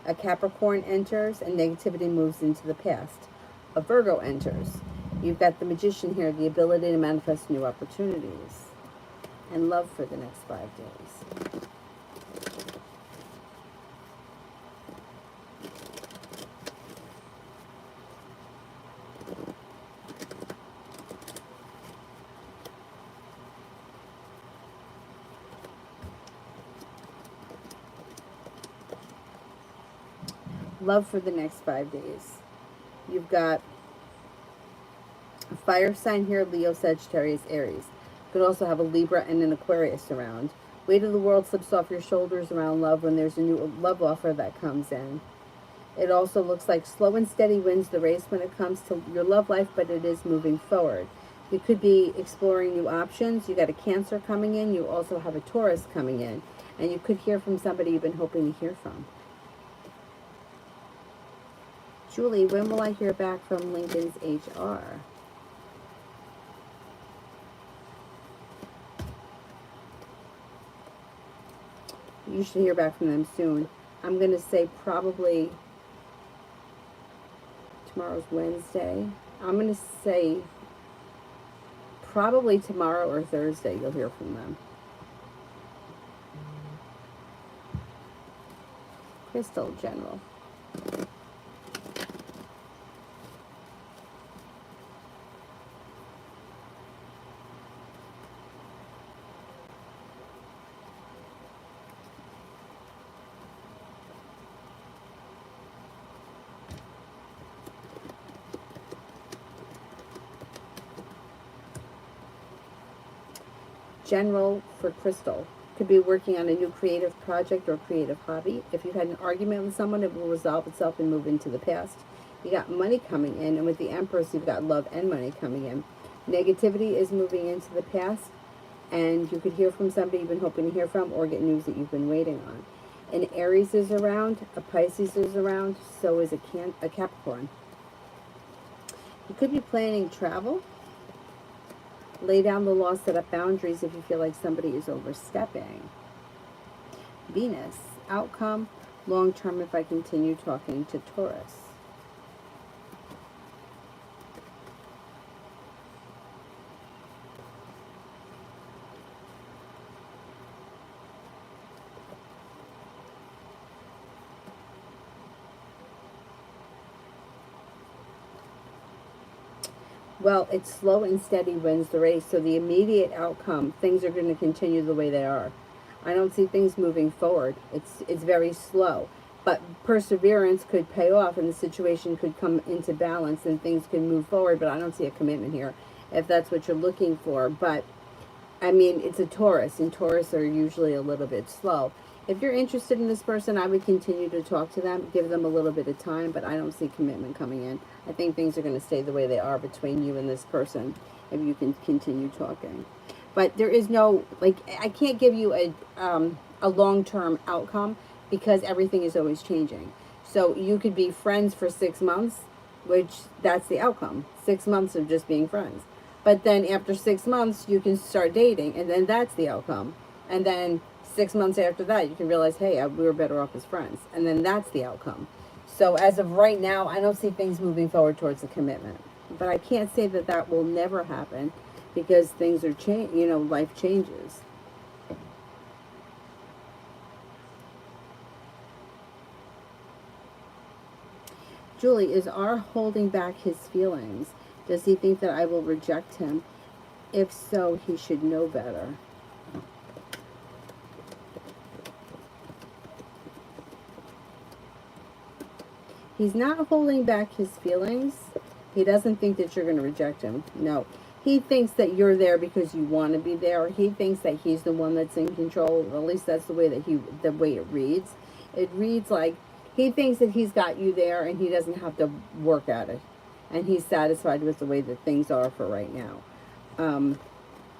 A Capricorn enters and negativity moves into the past. A Virgo enters. You've got the Magician here, the ability to manifest new opportunities. And love for the next 5 days. Love for the next 5 days. You've got a fire sign here, Leo, Sagittarius, Aries. You could also have a Libra and an Aquarius around. Weight of the world slips off your shoulders around love when there's a new love offer that comes in. It also looks like slow and steady wins the race when it comes to your love life, but it is moving forward. You could be exploring new options. You got a Cancer coming in. You also have a Taurus coming in. And you could hear from somebody you've been hoping to hear from. Julie, when will I hear back from Lincoln's HR? You should hear back from them soon. I'm going to say probably tomorrow's Wednesday. I'm going to say probably tomorrow or Thursday you'll hear from them. Crystal General. General for Crystal. Could be working on a new creative project or creative hobby. If you've had an argument with someone, it will resolve itself and move into the past. You got money coming in, and with the Empress, you've got love and money coming in. Negativity is moving into the past, and you could hear from somebody you've been hoping to hear from or get news that you've been waiting on. An Aries is around, a Pisces is around, so is a Capricorn. You could be planning travel. Lay down the law, set up boundaries if you feel like somebody is overstepping. Venus, outcome, long term if I continue talking to Taurus. Well, it's slow and steady wins the race. So the immediate outcome, things are going to continue the way they are. I don't see things moving forward. It's very slow. But perseverance could pay off and the situation could come into balance and things could move forward. But I don't see a commitment here if that's what you're looking for. But I mean, it's a Taurus, and Taurus are usually a little bit slow. If you're interested in this person, I would continue to talk to them, give them a little bit of time, but I don't see commitment coming in. I think things are going to stay the way they are between you and this person if you can continue talking. But there is no, like, I can't give you a long-term outcome because everything is always changing. So you could be friends for 6 months, which that's the outcome. 6 months of just being friends. But then after 6 months, you can start dating, and then that's the outcome. And then 6 months after that, you can realize, hey, we were better off as friends. And then that's the outcome. So as of right now, I don't see things moving forward towards a commitment. But I can't say that that will never happen because things are life changes. Julie, is R holding back his feelings? Does he think that I will reject him? If so, he should know better. He's not holding back his feelings. He doesn't think that you're going to reject him. No. He thinks that you're there because you want to be there. Or he thinks that he's the one that's in control. Or at least that's the way the way it reads. It reads like he thinks that he's got you there and he doesn't have to work at it. And he's satisfied with the way that things are for right now.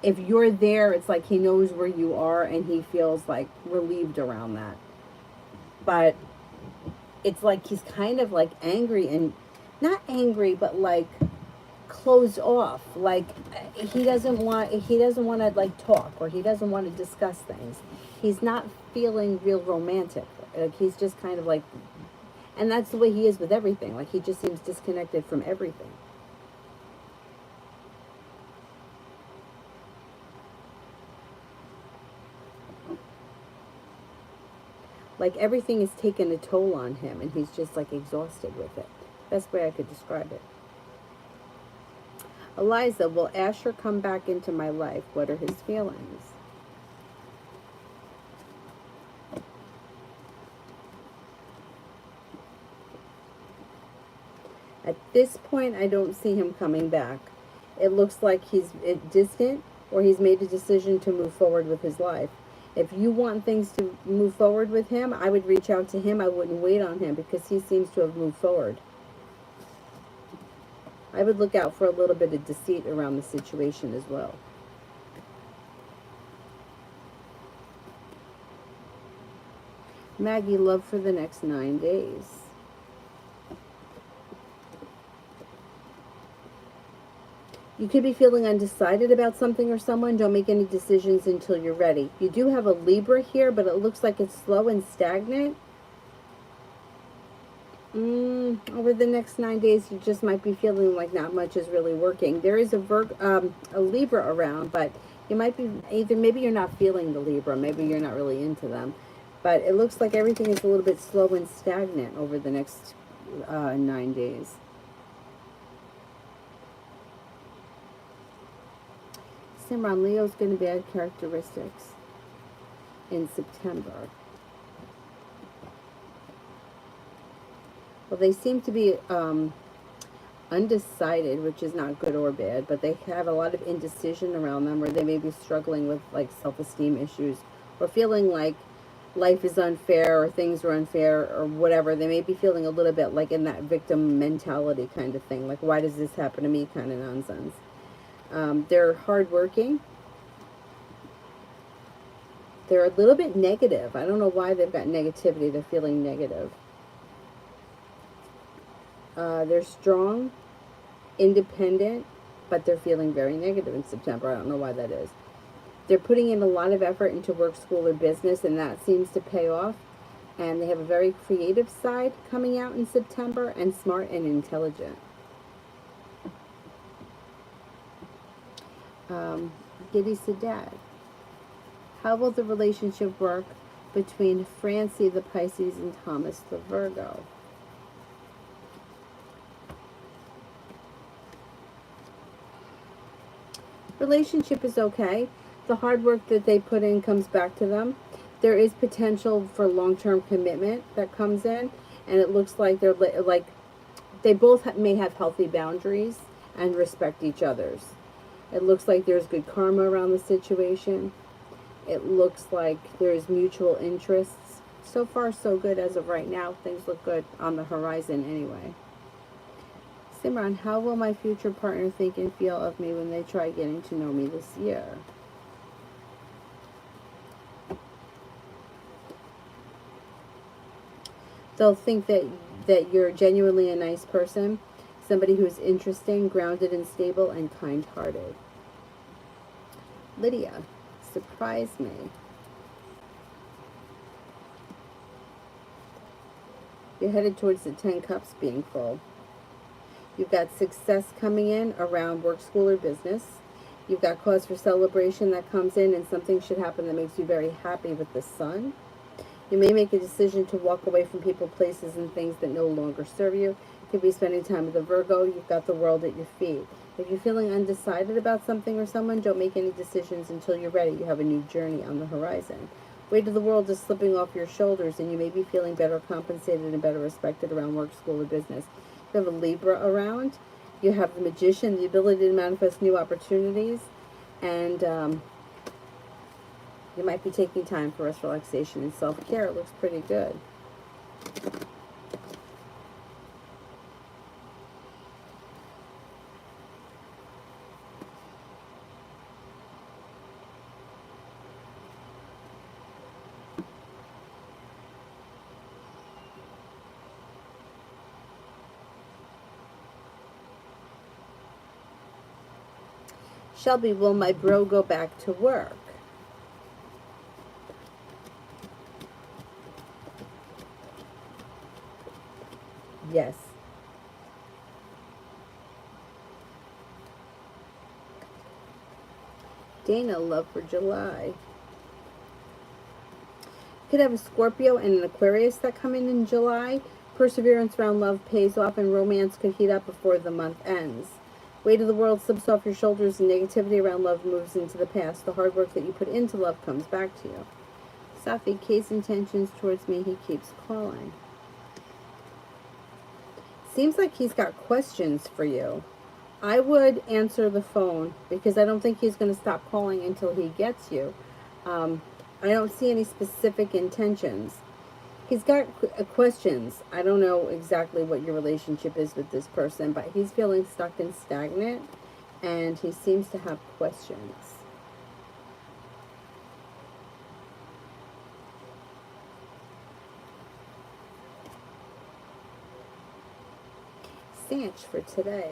If you're there, it's like he knows where you are and he feels like relieved around that. But it's like he's kind of like angry, and not angry, but like closed off. Like he doesn't want to like talk, or he doesn't want to discuss things. He's not feeling real romantic. Like he's just kind of like, and that's the way he is with everything. Like he just seems disconnected from everything. Like everything is taking a toll on him and he's just like exhausted with it. Best way I could describe it. Eliza, will Asher come back into my life? What are his feelings? At this point, I don't see him coming back. It looks like he's distant, or he's made a decision to move forward with his life. If you want things to move forward with him, I would reach out to him. I wouldn't wait on him because he seems to have moved forward. I would look out for a little bit of deceit around the situation as well. Maggie, love for the next 9 days. You could be feeling undecided about something or someone. Don't make any decisions until you're ready. You do have a Libra here, but it looks like it's slow and stagnant. Over the next 9 days, you just might be feeling like not much is really working. There is a Libra around, but you might be maybe you're not feeling the Libra. Maybe you're not really into them. But it looks like everything is a little bit slow and stagnant over the next 9 days. Simran, Leo's going to be characteristics in September. Well, they seem to be undecided, which is not good or bad, but they have a lot of indecision around them, or they may be struggling with like self-esteem issues, or feeling like life is unfair, or things are unfair, or whatever. They may be feeling a little bit like in that victim mentality kind of thing, like why does this happen to me kind of nonsense. They're hardworking. They're a little bit negative. I don't know why they've got negativity. They're feeling negative. They're strong, independent, but they're feeling very negative in September. I don't know why that is. They're putting in a lot of effort into work, school, or business, and that seems to pay off. And they have a very creative side coming out in September, and smart and intelligent. Giddy Sadat. How will the relationship work between Francie the Pisces and Thomas the Virgo? Relationship is okay. The hard work that they put in comes back to them. There is potential for long-term commitment that comes in, and it looks like they're like they both may have healthy boundaries and respect each other's. It looks like there's good karma around the situation. It looks like there's mutual interests. So far, so good as of right now. Things look good on the horizon anyway. Simran, how will my future partner think and feel of me when they try getting to know me this year? They'll think that you're genuinely a nice person, somebody who's interesting, grounded and stable, and kind-hearted. Lydia, surprise me. You're headed towards the 10 cups being full. You've got success coming in around work, school, or business. You've got cause for celebration that comes in, and something should happen that makes you very happy with the sun. You may make a decision to walk away from people, places, and things that no longer serve you. You could be spending time with a Virgo. You've got the world at your feet. If you're feeling undecided about something or someone, don't make any decisions until you're ready. You have a new journey on the horizon. Weight of the world is slipping off your shoulders, and you may be feeling better compensated and better respected around work, school, or business. You have a Libra around. You have the Magician, the ability to manifest new opportunities, and you might be taking time for rest, relaxation, and self-care. It looks pretty good. Shelby, will my bro go back to work? Yes. Dana, love for July. Could have a Scorpio and an Aquarius that come in July. Perseverance around love pays off, and romance could heat up before the month ends. Weight of the world slips off your shoulders, and negativity around love moves into the past. The hard work that you put into love comes back to you. Safi, K's intentions towards me, he keeps calling. Seems like he's got questions for you. I would answer the phone because I don't think he's going to stop calling until he gets you. I don't see any specific intentions. He's got questions. I don't know exactly what your relationship is with this person, but he's feeling stuck and stagnant, and he seems to have questions. Sanch for today.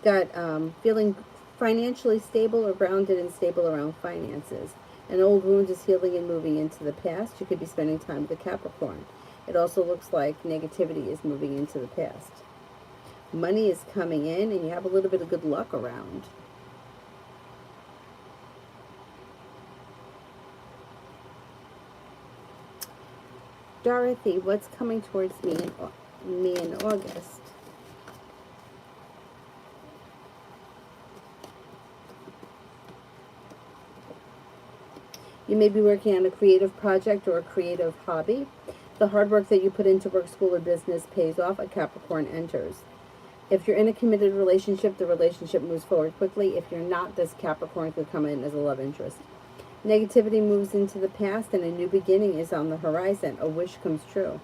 Got feeling financially stable or grounded and stable around finances. An old wound is healing and moving into the past. You could be spending time with a Capricorn. It also looks like negativity is moving into the past. Money is coming in, and you have a little bit of good luck around. Dorothy, what's coming towards me in August? You may be working on a creative project or a creative hobby. The hard work that you put into work, school, or business pays off. A Capricorn enters. If you're in a committed relationship, the relationship moves forward quickly. If you're not, this Capricorn could come in as a love interest. Negativity moves into the past, and a new beginning is on the horizon. A wish comes true.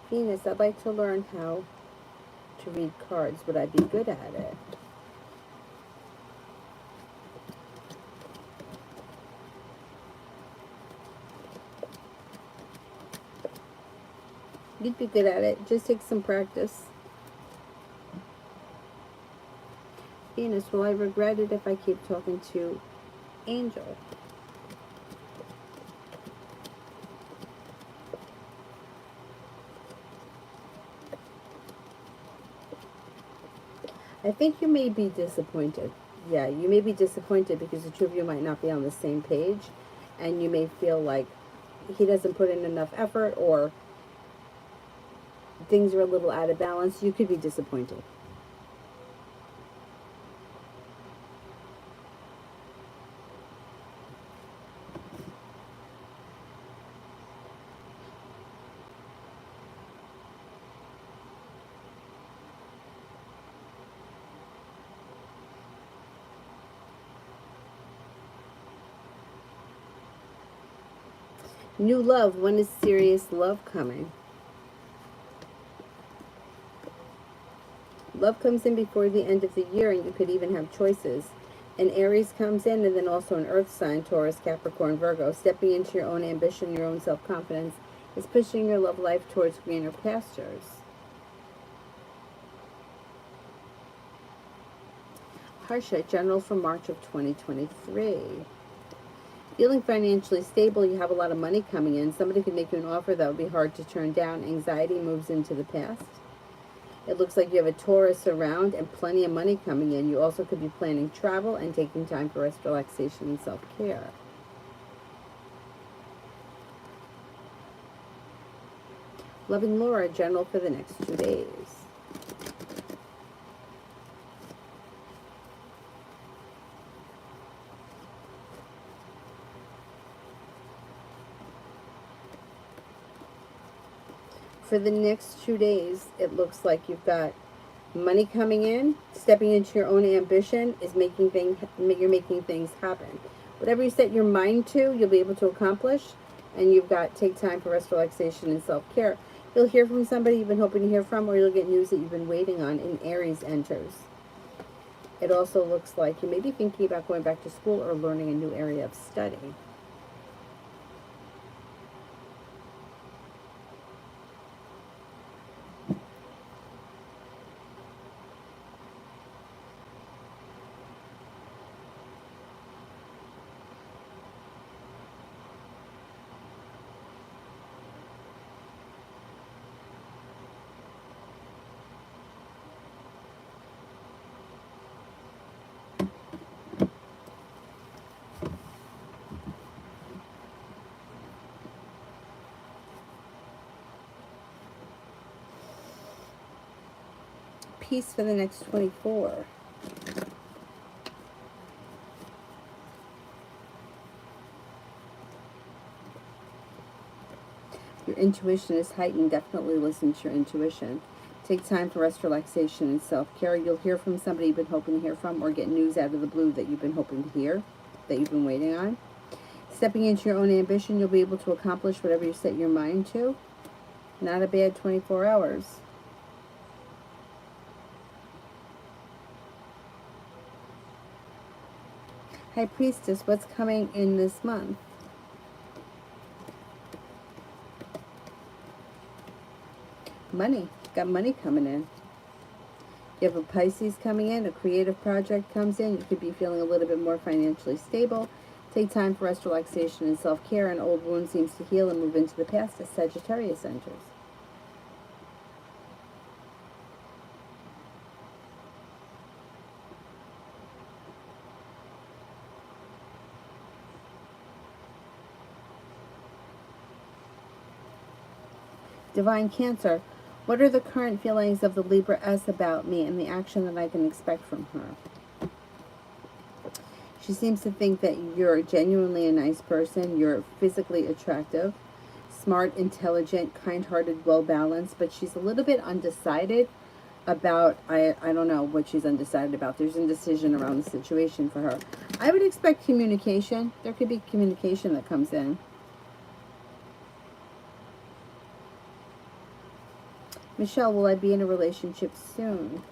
Venus, I'd like to learn how to read cards. Would I be good at it? You'd be good at it. Just take some practice. Venus, will I regret it if I keep talking to Angel. I think you may be disappointed. Yeah, you may be disappointed because the two of you might not be on the same page, and you may feel like he doesn't put in enough effort, or things are a little out of balance. You could be disappointed. New love. When is serious love coming? Love comes in before the end of the year, and you could even have choices. An Aries comes in, and then also an Earth sign, Taurus, Capricorn, Virgo. Stepping into your own ambition, your own self-confidence is pushing your love life towards greener pastures. Harsha, general for March of 2023. Feeling financially stable, you have a lot of money coming in. Somebody could make you an offer that would be hard to turn down. Anxiety moves into the past. It looks like you have a Taurus around and plenty of money coming in. You also could be planning travel and taking time for rest, relaxation, and self-care. Loving Laura, general for the next 2 days. For the next 2 days, it looks like you've got money coming in. Stepping into your own ambition is you're making things happen. Whatever you set your mind to, you'll be able to accomplish. And you've got take time for rest, relaxation, and self-care. You'll hear from somebody you've been hoping to hear from, or you'll get news that you've been waiting on. And Aries enters. It also looks like you may be thinking about going back to school or learning a new area of study. Peace for the next 24. Your intuition is heightened. Definitely listen to your intuition. Take time for rest, relaxation, and self-care. You'll hear from somebody you've been hoping to hear from, or get news out of the blue that you've been hoping to hear, that you've been waiting on. Stepping into your own ambition, you'll be able to accomplish whatever you set your mind to. Not a bad 24 hours. High Priestess, what's coming in this month? Money. Got money coming in. You have a Pisces coming in. A creative project comes in. You could be feeling a little bit more financially stable. Take time for rest, relaxation, and self-care. An old wound seems to heal and move into the past as Sagittarius enters. Divine Cancer, what are the current feelings of the Libra S about me and the action that I can expect from her? She seems to think that you're genuinely a nice person. You're physically attractive, smart, intelligent, kind-hearted, well-balanced, but she's a little bit undecided about, I don't know what she's undecided about. There's indecision around the situation for her. I would expect communication. There could be communication that comes in. Michelle, will I be in a relationship soon?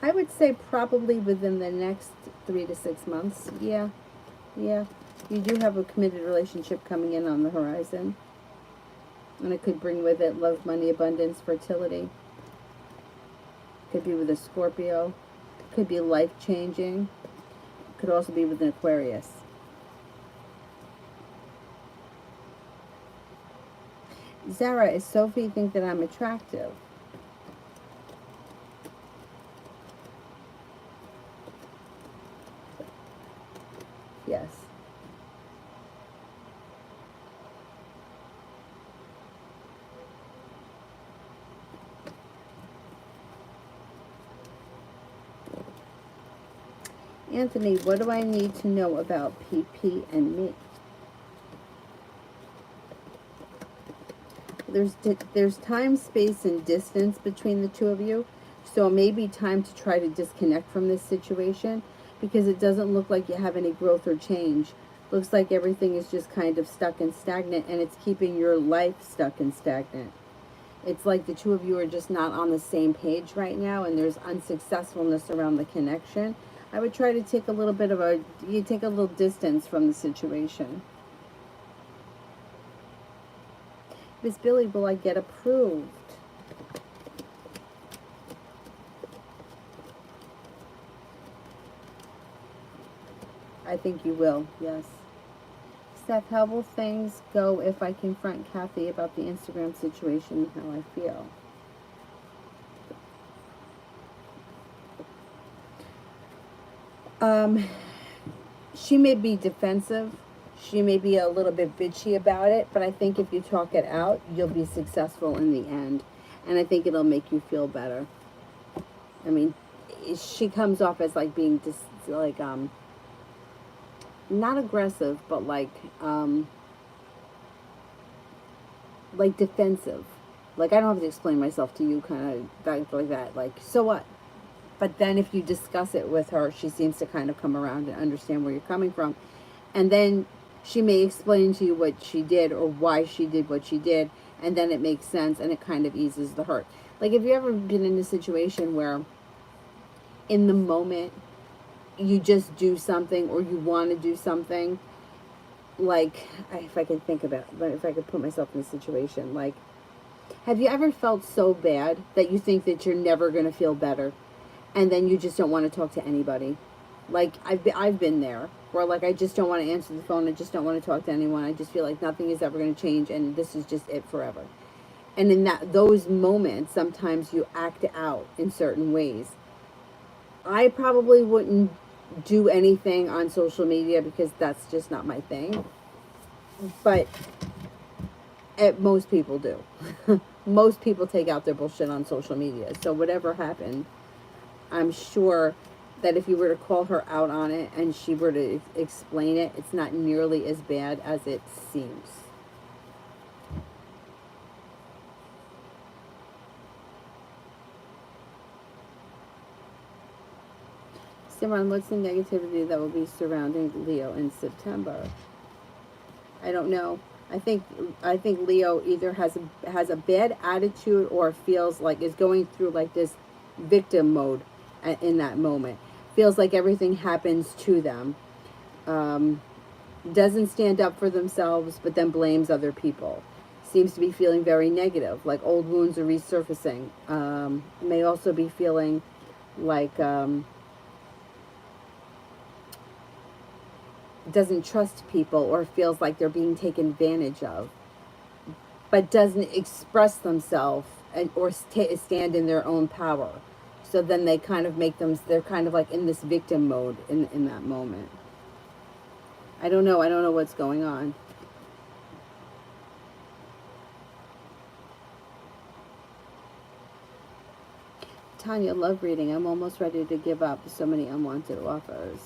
I would say probably within the next 3 to 6 months. Yeah. You do have a committed relationship coming in on the horizon. And it could bring with it love, money, abundance, fertility. Could be with a Scorpio. Could be life-changing. Could also be with an Aquarius. Zara, is Sophie think that I'm attractive? Yes. Anthony, what do I need to know about PP and me? There's time, space, and distance between the two of you. So it may be time to try to disconnect from this situation because it doesn't look like you have any growth or change. Looks like everything is just kind of stuck and stagnant, and it's keeping your life stuck and stagnant. It's like the two of you are just not on the same page right now, and there's unsuccessfulness around the connection. I would try to take a little bit of you take a little distance from the situation. Miss Billy, will I get approved? I think you will, yes. Steph, how will things go if I confront Kathy about the Instagram situation and how I feel? She may be defensive. She may be a little bit bitchy about it, but I think if you talk it out, you'll be successful in the end. And I think it'll make you feel better. I mean, she comes off as like being just like, not aggressive, but like defensive. Like, I don't have to explain myself to you, kind of like that. Like, so what? But then if you discuss it with her, she seems to kind of come around and understand where you're coming from. And then she may explain to you what she did or why she did what she did. And then it makes sense and it kind of eases the hurt. Like, have you ever been in a situation where in the moment you just do something or you want to do something? Like, if I could think about it, if I could put myself in a situation, like, have you ever felt so bad that you think that you're never going to feel better? And then you just don't want to talk to anybody. Like, I've been there, where, like, I just don't want to answer the phone. I just don't want to talk to anyone. I just feel like nothing is ever going to change, and this is just it forever. And in those moments, sometimes you act out in certain ways. I probably wouldn't do anything on social media because that's just not my thing. But most people do. Most people take out their bullshit on social media. So whatever happened, I'm sure that if you were to call her out on it and she were to explain it, it's not nearly as bad as it seems. Simran, what's the negativity that will be surrounding Leo in September? I don't know. I think Leo either has a bad attitude or feels like is going through like this victim mode in that moment. Feels like everything happens to them. Doesn't stand up for themselves, but then blames other people. Seems to be feeling very negative, like old wounds are resurfacing. May also be feeling like doesn't trust people or feels like they're being taken advantage of, but doesn't express themselves or stand in their own power. So then they kind of they're kind of like in this victim mode in that moment. I don't know what's going on. Tanya, love reading. I'm almost ready to give up. So many unwanted offers.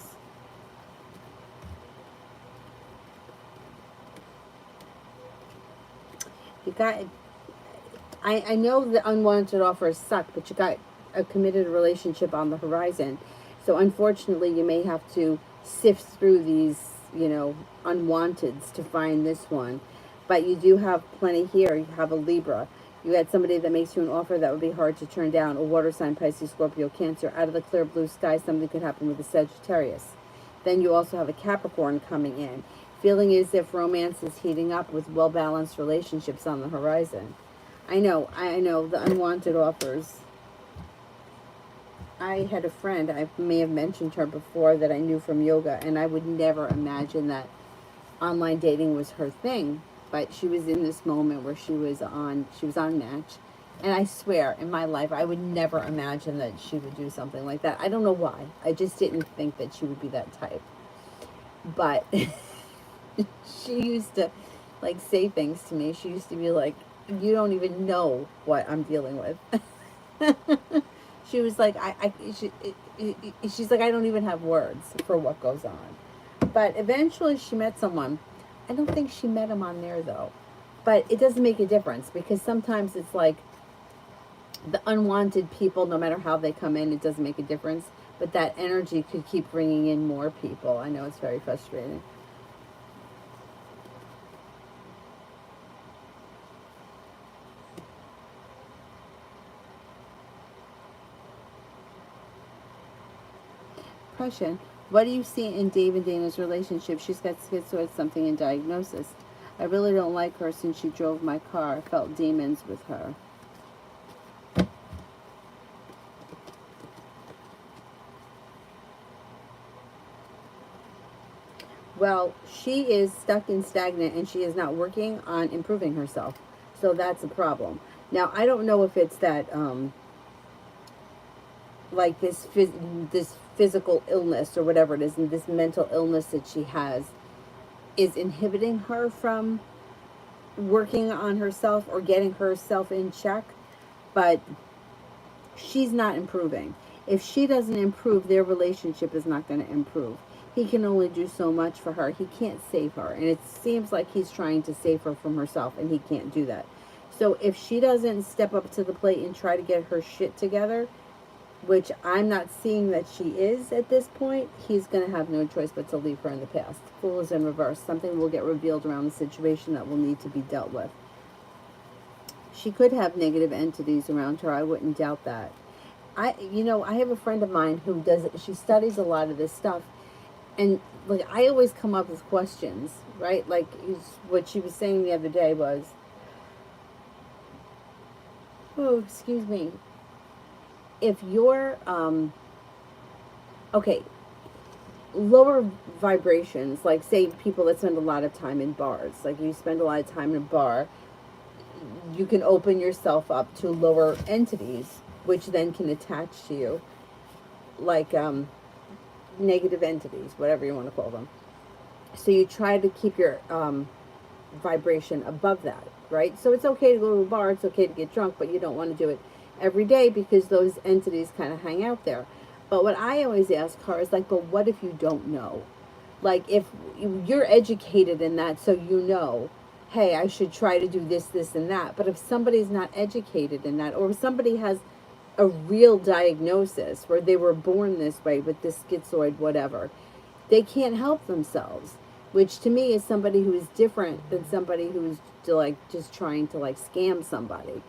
You got, I know the unwanted offers suck, but you got a committed relationship on the horizon. So unfortunately, you may have to sift through these, unwanteds to find this one. But you do have plenty here. You have a Libra. You had somebody that makes you an offer that would be hard to turn down. A water sign, Pisces, Scorpio, Cancer. Out of the clear blue sky, something could happen with a Sagittarius. Then you also have a Capricorn coming in. Feeling as if romance is heating up with well-balanced relationships on the horizon. I know, the unwanted offers. I had a friend, I may have mentioned her before, that I knew from yoga, and I would never imagine that online dating was her thing. But she was in this moment where she was on Match, and I swear in my life I would never imagine that she would do something like that. I don't know why. I just didn't think that she would be that type. But she used to like say things to me. She used to be like, "You don't even know what I'm dealing with." She was like, she's like, I don't even have words for what goes on. But eventually she met someone. I don't think she met him on there though. But it doesn't make a difference because sometimes it's like the unwanted people, no matter how they come in, it doesn't make a difference. But that energy could keep bringing in more people. I know it's very frustrating. Depression. What do you see in Dave and Dana's relationship? She's got schizoid something in diagnosis. I really don't like her since she drove my car. I felt demons with her. Well, she is stuck and stagnant and she is not working on improving herself. So that's a problem. Now, I don't know if it's that like this physical illness or whatever it is, and this mental illness that she has is inhibiting her from working on herself or getting herself in check, but she's not improving. If she doesn't improve, their relationship is not going to improve. He can only do so much for her. He can't save her, and it seems like he's trying to save her from herself, and he can't do that. So if she doesn't step up to the plate and try to get her shit together, which I'm not seeing that she is at this point, he's going to have no choice but to leave her in the past. Fool is in reverse. Something will get revealed around the situation that will need to be dealt with. She could have negative entities around her. I wouldn't doubt that. I have a friend of mine who does, she studies a lot of this stuff. And like, I always come up with questions, right? Like what she was saying the other day was, oh, excuse me. If you're, okay, lower vibrations, like say people that spend a lot of time in bars, like you spend a lot of time in a bar, you can open yourself up to lower entities, which then can attach to you, like negative entities, whatever you want to call them. So you try to keep your vibration above that, right? So it's okay to go to a bar, it's okay to get drunk, but you don't want to do it every day because those entities kind of hang out there. But what I always ask her is like, but what if you don't know? Like if you're educated in that, so you know, hey, I should try to do this, and that. But if somebody's not educated in that, or if somebody has a real diagnosis where they were born this way with this schizoid, whatever, they can't help themselves, which to me is somebody who is different than somebody who's like just trying to like scam somebody.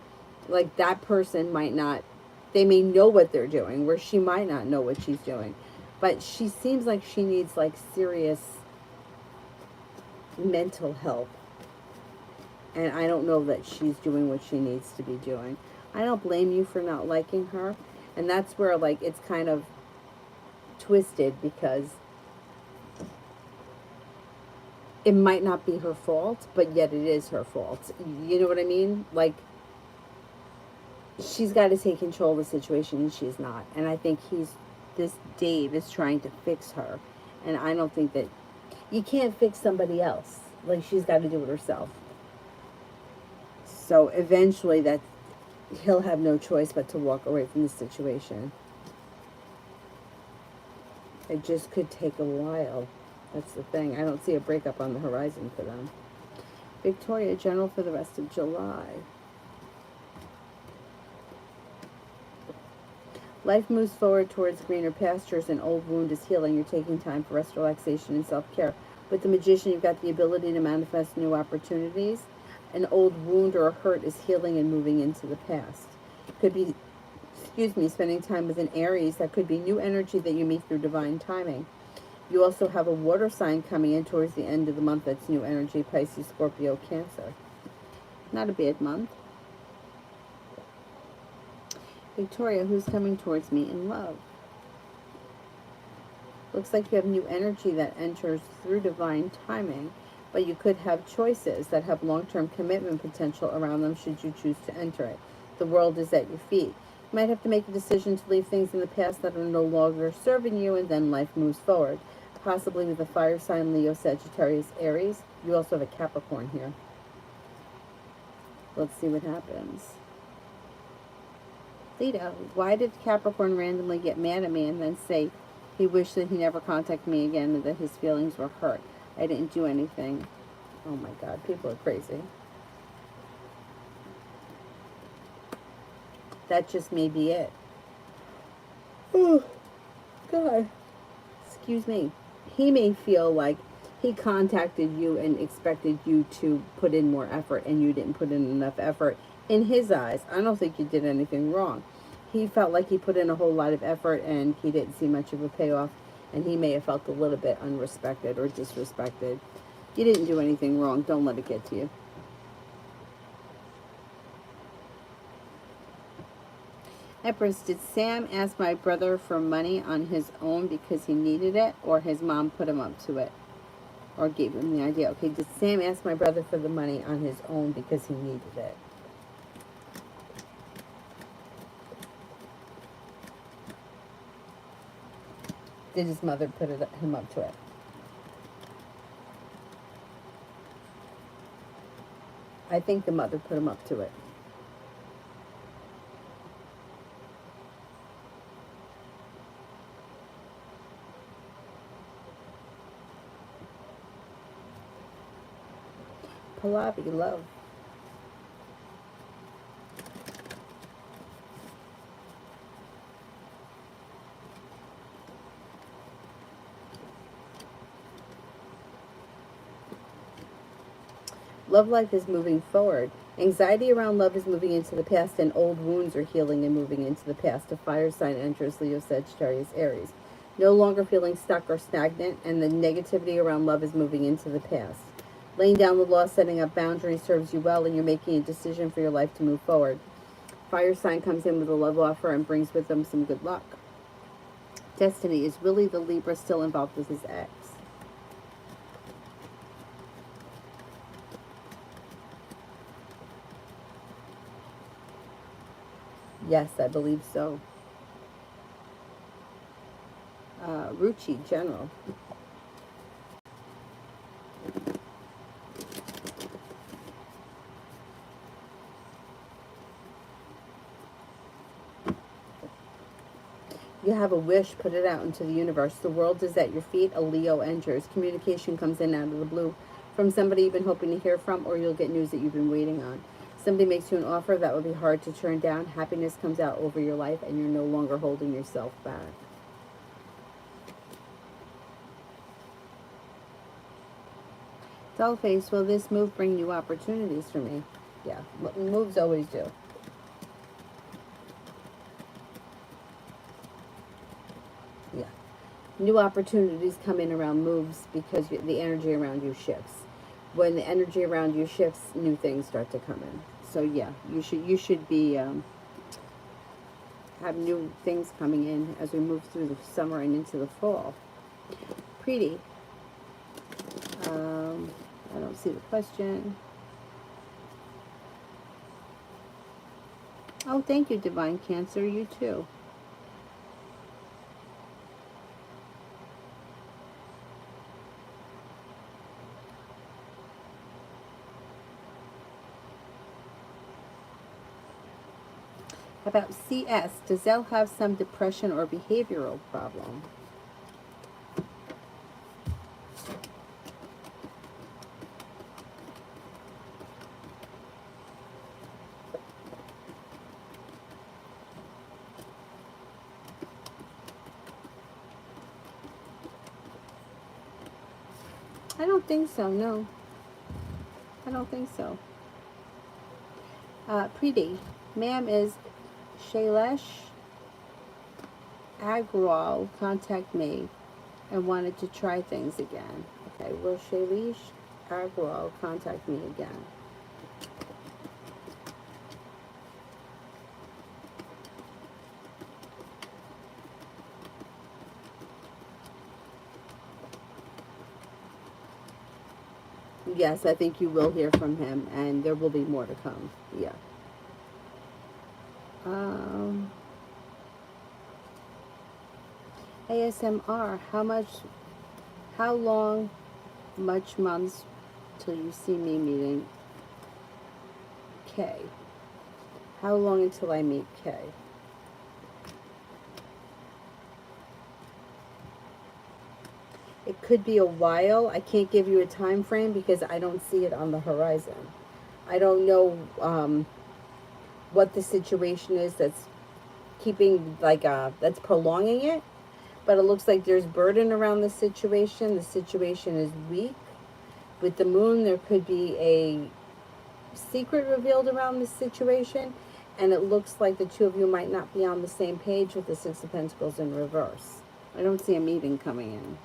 Like that person might not, they may know what they're doing where she might not know what she's doing, but she seems like she needs like serious mental help, and I don't know that she's doing what she needs to be doing. I don't blame you for not liking her, and that's where like it's kind of twisted because it might not be her fault, but yet it is her fault. You know what I mean? Like, she's got to take control of the situation, and she's not. And I think this Dave is trying to fix her. And I don't think that, you can't fix somebody else. Like, she's got to do it herself. So eventually he'll have no choice but to walk away from the situation. It just could take a while. That's the thing. I don't see a breakup on the horizon for them. Victoria, general for the rest of July. Life moves forward towards greener pastures. An old wound is healing. You're taking time for rest, relaxation, and self-care. With the Magician, you've got the ability to manifest new opportunities. An old wound or a hurt is healing and moving into the past. Could be, spending time with an Aries. That could be new energy that you meet through divine timing. You also have a water sign coming in towards the end of the month. That's new energy, Pisces, Scorpio, Cancer. Not a bad month. Victoria, who's coming towards me in love? Looks like you have new energy that enters through divine timing, but you could have choices that have long-term commitment potential around them should you choose to enter it. The world is at your feet. You might have to make a decision to leave things in the past that are no longer serving you, and then life moves forward. Possibly with a fire sign, Leo, Sagittarius, Aries. You also have a Capricorn here. Let's see what happens. Leo, why did Capricorn randomly get mad at me and then say he wished that he never contacted me again and that his feelings were hurt? I didn't do anything. Oh my God, people are crazy. That just may be it. Oh, God. Excuse me. He may feel like he contacted you and expected you to put in more effort, and you didn't put in enough effort. In his eyes, I don't think you did anything wrong. He felt like he put in a whole lot of effort and he didn't see much of a payoff, and he may have felt a little bit unrespected or disrespected. You didn't do anything wrong. Don't let it get to you. Empress, did Sam ask my brother for money on his own because he needed it, or his mom put him up to it? Or gave him the idea? Okay, did Sam ask my brother for the money on his own because he needed it? Did his mother put him up to it? I think the mother put him up to it. Pallavi, love. Love life is moving forward. Anxiety around love is moving into the past, and old wounds are healing and moving into the past. A fire sign enters, Leo, Sagittarius, Aries. No longer feeling stuck or stagnant, and the negativity around love is moving into the past. Laying down the law, setting up boundaries serves you well, and you're making a decision for your life to move forward. Fire sign comes in with a love offer and brings with them some good luck. Destiny, is Willie the Libra still involved with his ex? Yes, I believe so. Ruchi, general. You have a wish, put it out into the universe. The world is at your feet. A Leo enters. Communication comes in out of the blue from somebody you've been hoping to hear from, or you'll get news that you've been waiting on. Somebody makes you an offer that will be hard to turn down. Happiness comes out over your life, and you're no longer holding yourself back. Dollface, will this move bring new opportunities for me? Yeah, moves always do. Yeah. New opportunities come in around moves because the energy around you shifts. When the energy around you shifts, new things start to come in. So yeah, you should be have new things coming in as we move through the summer and into the fall. Pretty. I don't see the question. Oh, thank you, Divine Cancer. You too. About CS, does Elle have some depression or behavioral problem? I don't think so, no. I don't think so. Preeti, ma'am, is Shailesh Agrawal contact me and wanted to try things again? Okay, will Shailesh Agrawal contact me again? Yes, I think you will hear from him, and there will be more to come. Yeah. Um, ASMR. How long, much months till you see me meeting Kay? How long until I meet Kay? It could be a while. I can't give you a time frame because I don't see it on the horizon. I don't know what the situation is that's keeping, like, that's prolonging it. But it looks like there's burden around the situation. The situation is weak. With the moon, there could be a secret revealed around this situation. And it looks like the two of you might not be on the same page with the Six of Pentacles in reverse. I don't see a meeting coming in.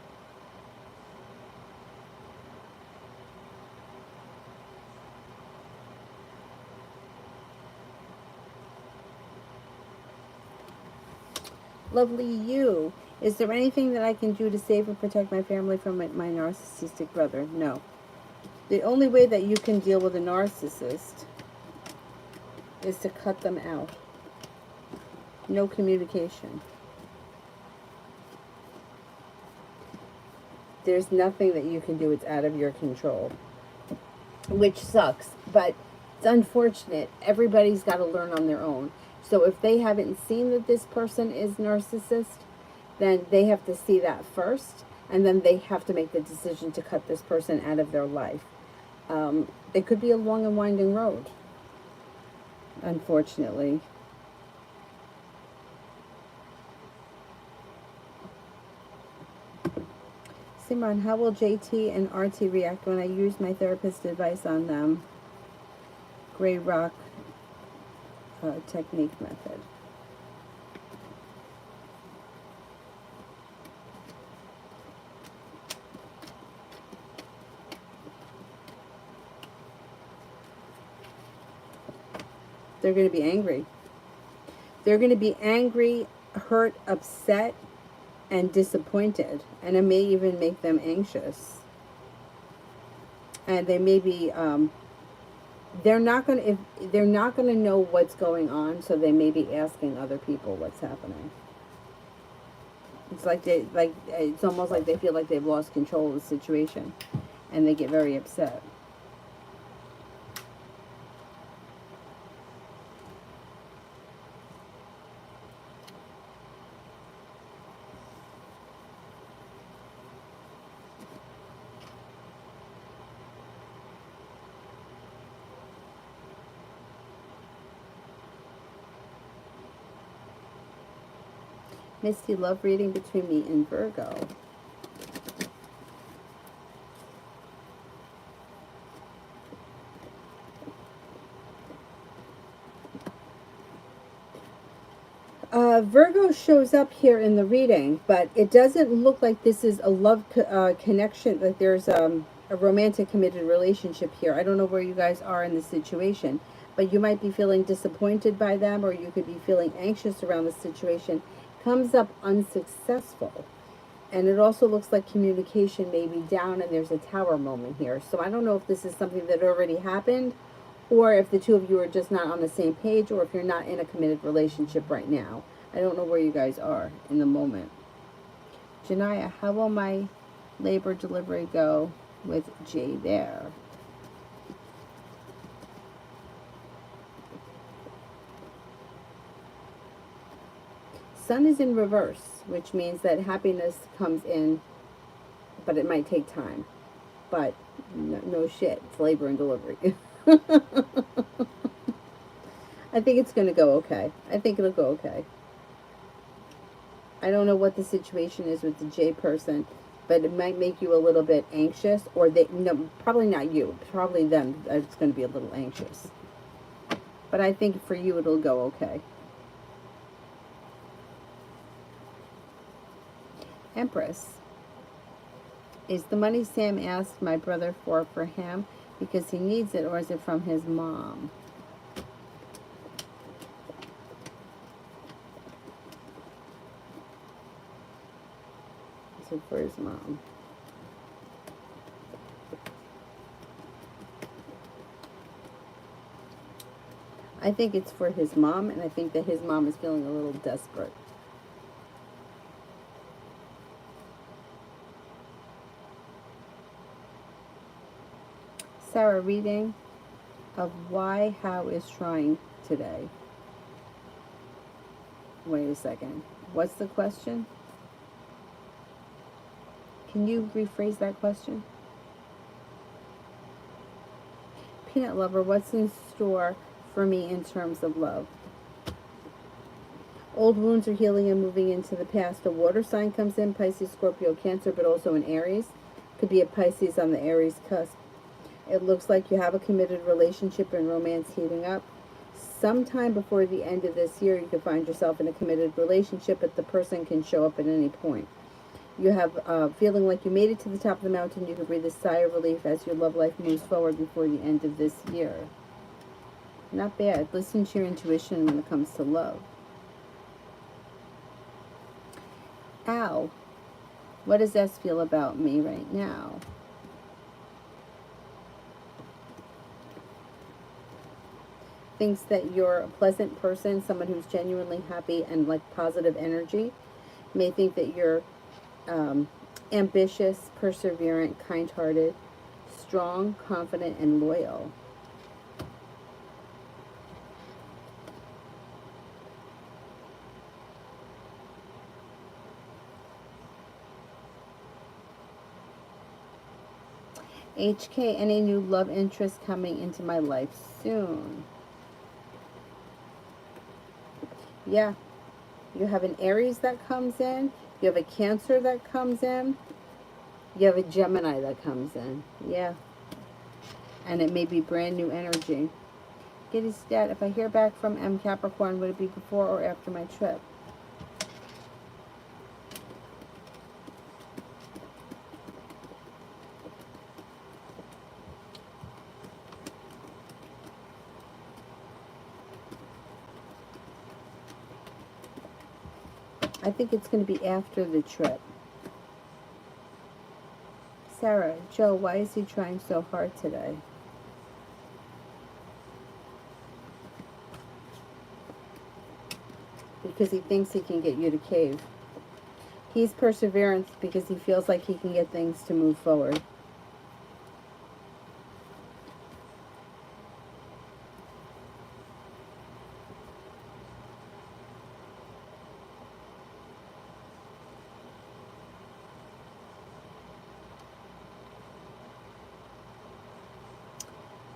Lovely you. Is there anything that I can do to save or protect my family from my narcissistic brother? No. The only way that you can deal with a narcissist is to cut them out. No communication. There's nothing that you can do. It's out of your control, which sucks, but it's unfortunate. Everybody's got to learn on their own. So if they haven't seen that this person is narcissist, then they have to see that first, and then they have to make the decision to cut this person out of their life. It could be a long and winding road, unfortunately. Simran, how will JT and RT react when I use my therapist's advice on them? Gray rock technique method. They're going to be angry. They're going to be angry, hurt, upset, and disappointed. And it may even make them anxious. And they may be, they're not going to know what's going on, so they may be asking other people what's happening. It's like it's almost like they feel like they've lost control of the situation, and they get very upset. Misty, love reading between me and Virgo. Virgo shows up here in the reading, but it doesn't look like this is a love connection, that there's a romantic committed relationship here. I don't know where you guys are in the situation, but you might be feeling disappointed by them, or you could be feeling anxious around the situation. Comes up unsuccessful. And it also looks like communication may be down, and there's a tower moment here. So I don't know if this is something that already happened, or if the two of you are just not on the same page, or if you're not in a committed relationship right now. I don't know where you guys are in the moment. Janaya, how will my labor delivery go with Jay there? Sun is in reverse, which means that happiness comes in, but it might take time. But no shit, it's labor and delivery. I think it's going to go okay. I think it'll go okay. I don't know what the situation is with the J person, but it might make you a little bit anxious, or no, probably not you, probably them. It's going to be a little anxious. But I think for you it'll go okay. Empress. Is the money Sam asked my brother for him because he needs it, or is it from his mom? Is it for his mom? I think it's for his mom, and I think that his mom is feeling a little desperate. Sarah, reading of why How is trying today. Wait a second. What's the question? Can you rephrase that question? Peanut lover, what's in store for me in terms of love? Old wounds are healing and moving into the past. A water sign comes in, Pisces, Scorpio, Cancer, but also in Aries. Could be a Pisces on the Aries cusp. It looks like you have a committed relationship and romance heating up. Sometime before the end of this year, you could find yourself in a committed relationship, but the person can show up at any point. You have feeling like you made it to the top of the mountain. You can breathe a sigh of relief as your love life moves forward before the end of this year. Not bad. Listen to your intuition when it comes to love. Al, what does S feel about me right now? Thinks that you're a pleasant person, someone who's genuinely happy and like positive energy. May think that you're ambitious, perseverant, kind-hearted, strong, confident, and loyal. HK, any new love interest coming into my life soon? Yeah. You have an Aries that comes in. You have a Cancer that comes in. You have a Gemini that comes in. Yeah. And it may be brand new energy. Giddy stat, if I hear back from M Capricorn, would it be before or after my trip? I think it's going to be after the trip. Sarah, Joe, why is he trying so hard today? Because he thinks he can get you to cave. He's perseverance because he feels like he can get things to move forward.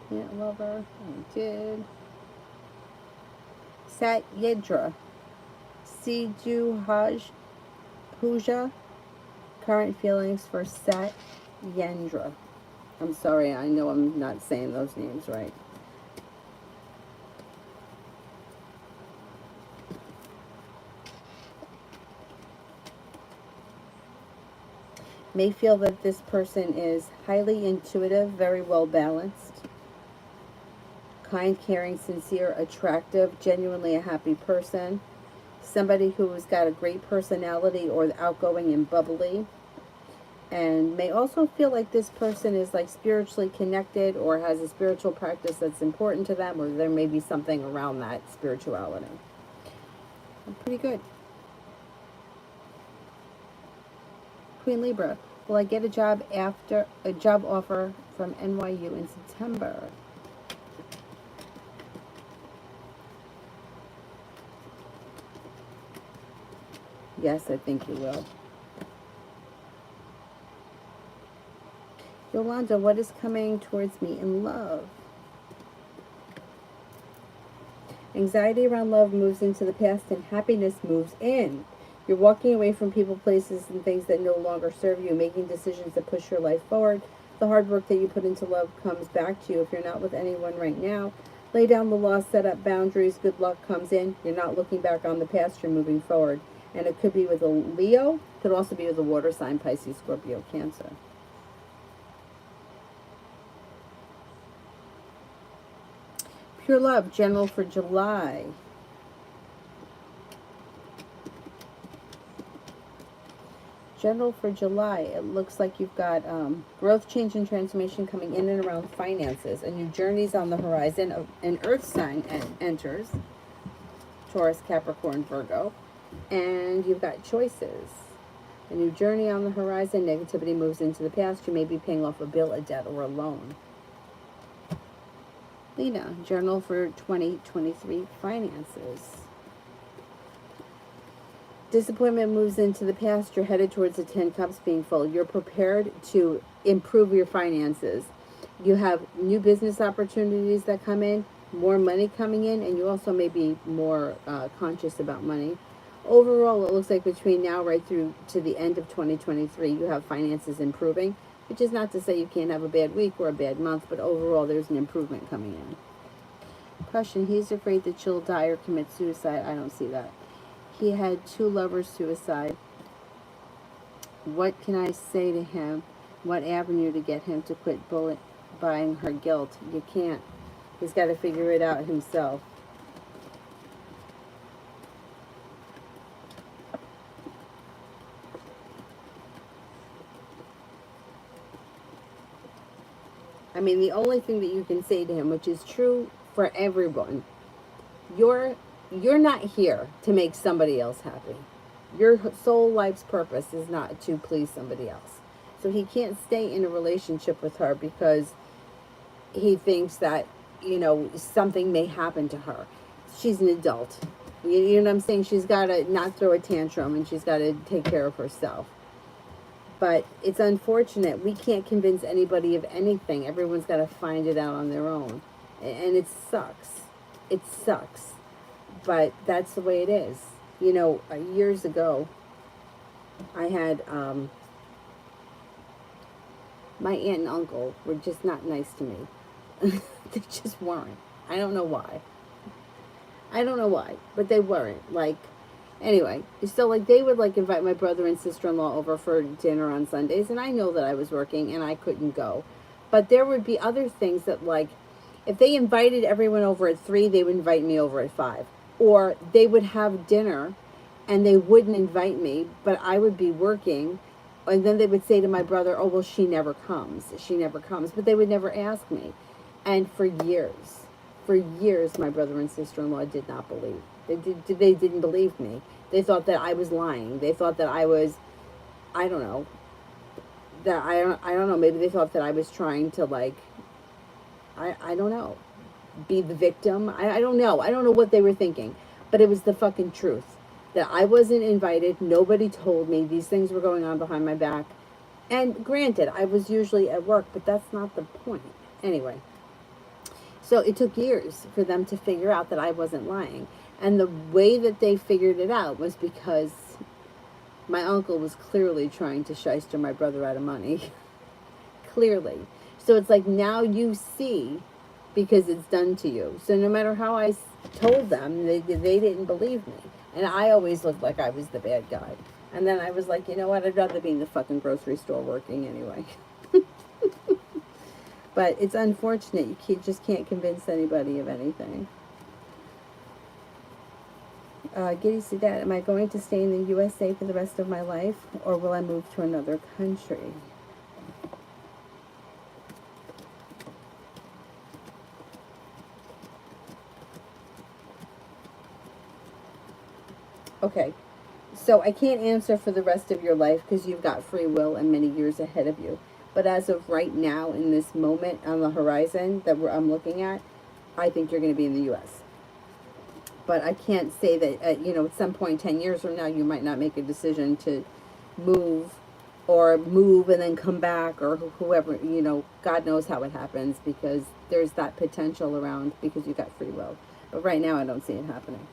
Yeah, lover, I did. Satyendra, Siju Haj Puja, current feelings for Satyendra. I'm sorry, I know I'm not saying those names right. May feel that this person is highly intuitive, very well balanced, kind, caring, sincere, attractive, genuinely a happy person. Somebody who has got a great personality or outgoing and bubbly. And may also feel like this person is like spiritually connected or has a spiritual practice that's important to them, or there may be something around that spirituality. Pretty good. Queen Libra, will I get a job offer from NYU in September? Yes, I think you will. Yolanda, what is coming towards me in love? Anxiety around love moves into the past and happiness moves in. You're walking away from people, places, and things that no longer serve you, making decisions that push your life forward. The hard work that you put into love comes back to you. If you're not with anyone right now, lay down the law, set up boundaries, good luck comes in. You're not looking back on the past, you're moving forward. And it could be with a Leo, could also be with a water sign, Pisces, Scorpio, Cancer. Pure love, general for July. general for July, it looks like you've got growth, change, and transformation coming in and around finances. A new journey's on the horizon. An earth sign enters. Taurus, Capricorn, Virgo. And you've got choices. A new journey on the horizon. Negativity moves into the past. You may be paying off a bill, a debt, or a loan. Lena, journal for 2023 finances. Disappointment moves into the past. You're headed towards the 10 cups being full. You're prepared to improve your finances. You have new business opportunities that come in, more money coming in, and you also may be more conscious about money. Overall, it looks like between now right through to the end of 2023, you have finances improving, which is not to say you can't have a bad week or a bad month, but overall there's an improvement coming in. Question, he's afraid that she'll die or commit suicide. I don't see that. He had 2 lovers suicide. What can I say to him? What avenue to get him to quit buying her guilt? You can't. He's got to figure it out himself. I mean, the only thing that you can say to him, which is true for everyone, you're not here to make somebody else happy. Your soul life's purpose is not to please somebody else. So he can't stay in a relationship with her because he thinks that, you know, something may happen to her. She's an adult. You know what I'm saying? She's got to not throw a tantrum and she's got to take care of herself. But it's unfortunate. We can't convince anybody of anything. Everyone's got to find it out on their own. And it sucks. It sucks. But that's the way it is. You know, years ago, I had, my aunt and uncle were just not nice to me. They just weren't. I don't know why. But they weren't. Like, anyway, so like they would like invite my brother and sister-in-law over for dinner on Sundays, and I know that I was working and I couldn't go. But there would be other things that, like, if they invited everyone over at 3, they would invite me over at 5. Or they would have dinner and they wouldn't invite me, but I would be working. And then they would say to my brother, oh, well, she never comes. But they would never ask me. And for years, my brother and sister-in-law did not believe. They didn't believe me. They thought that I was lying. They thought that I was, I don't know. I don't know. Maybe they thought that I was trying to, like, I don't know, be the victim. I don't know. I don't know what they were thinking. But it was the fucking truth. That I wasn't invited. Nobody told me. These things were going on behind my back. And granted, I was usually at work, but that's not the point. Anyway. So it took years for them to figure out that I wasn't lying. And the way that they figured it out was because my uncle was clearly trying to shyster my brother out of money. Clearly. So it's like, now you see, because it's done to you. So no matter how I told them, they didn't believe me. And I always looked like I was the bad guy. And then I was like, you know what? I'd rather be in the fucking grocery store working anyway. But it's unfortunate. You just can't convince anybody of anything. Giddy Sudat, am I going to stay in the USA for the rest of my life? Or will I move to another country? Okay, so I can't answer for the rest of your life because you've got free will and many years ahead of you. But as of right now, in this moment on the horizon that I'm looking at, I think you're going to be in the U.S. But I can't say that, you know, at some point 10 years from now, you might not make a decision to move and then come back, or whoever, you know, God knows how it happens, because there's that potential around because you've got free will. But right now, I don't see it happening.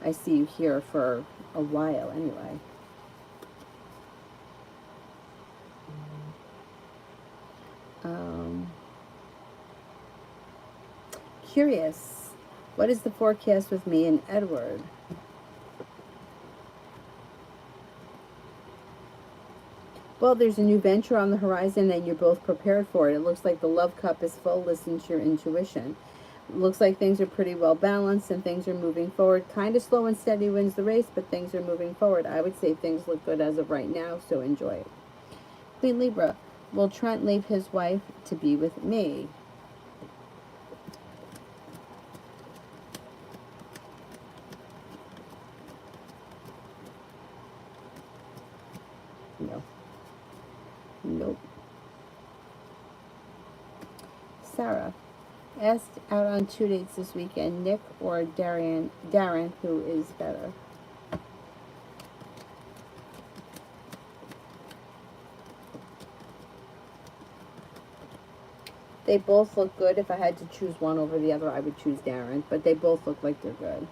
I see you here for a while anyway. Curious, what is the forecast with me and Edward? Well, there's a new venture on the horizon and you're both prepared for it. It looks like the love cup is full. Listen to your intuition. Looks like things are pretty well balanced and things are moving forward. Kind of slow and steady wins the race, but things are moving forward. I would say things look good as of right now, so enjoy it. Queen Libra, will Trent leave his wife to be with me? No. Nope. Sarah, asked out on 2 dates this weekend, Nick or Darren, who is better? They both look good. If I had to choose one over the other, I would choose Darren, but they both look like they're good.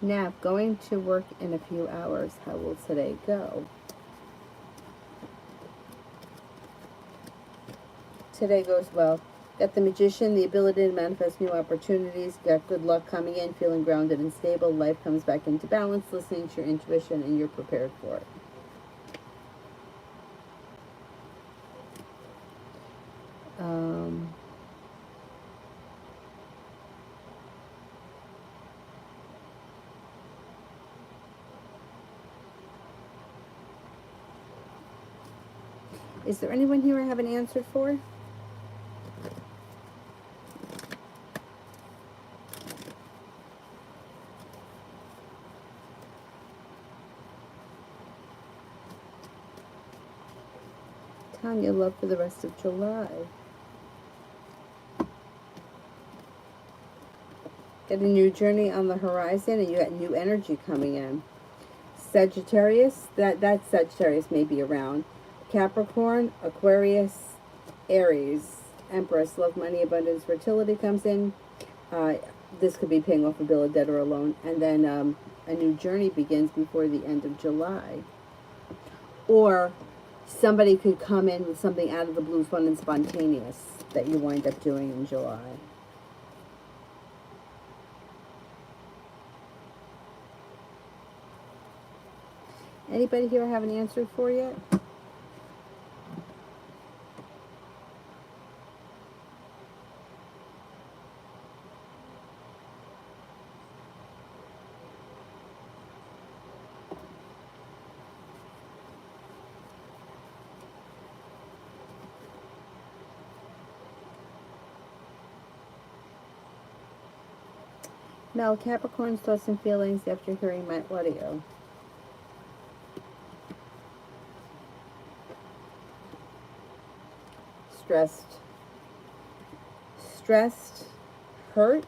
Nap, going to work in a few hours. How will today go? Today goes well. Got the Magician, the ability to manifest new opportunities. Got good luck coming in, feeling grounded and stable. Life comes back into balance, listening to your intuition, and you're prepared for it. Is there anyone here I haven't answered for? Tanya, love for the rest of July. Got a new journey on the horizon, and you got new energy coming in. Sagittarius, that Sagittarius may be around. Capricorn, Aquarius, Aries, Empress, love, money, abundance, fertility comes in. This could be paying off a bill of debt or a loan. And then a new journey begins before the end of July. Or somebody could come in with something out of the blue, fun and spontaneous that you wind up doing in July. Anybody here I haven't answered for yet? Mel, Capricorn's thoughts and feelings after hearing my audio. Stressed, hurt,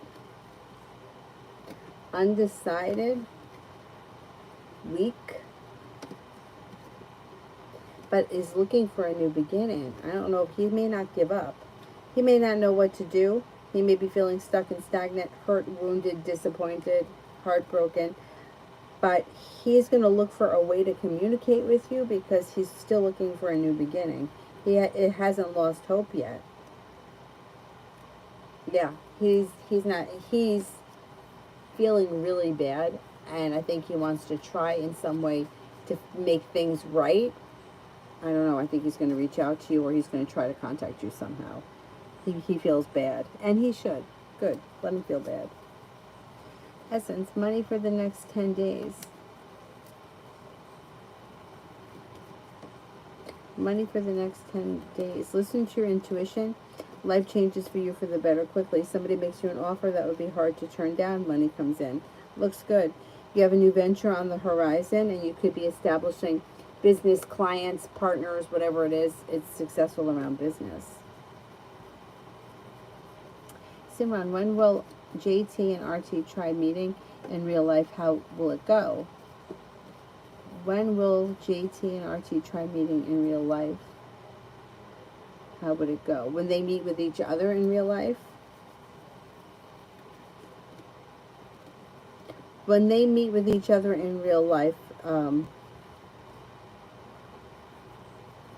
undecided, weak, but is looking for a new beginning. I don't know, he may not give up. He may not know what to do. He may be feeling stuck and stagnant, hurt, wounded, disappointed, heartbroken. But he's going to look for a way to communicate with you because he's still looking for a new beginning. It hasn't lost hope yet. Yeah, he's feeling really bad, and I think he wants to try in some way to make things right. I don't know. I think he's going to reach out to you, or he's going to try to contact you somehow. He feels bad, and he should. Good. Let him feel bad. Essence, money for the next 10 days. Money for the next 10 days. Listen to your intuition. Life changes for you for the better quickly. Somebody makes you an offer that would be hard to turn down. Money comes in. Looks good. You have a new venture on the horizon, and you could be establishing business, clients, partners, whatever it is. It's successful around business. Simran, when will JT and RT try meeting in real life? How will it go? When will JT and RT try meeting in real life? How would it go? When they meet with each other in real life? When they meet with each other in real life,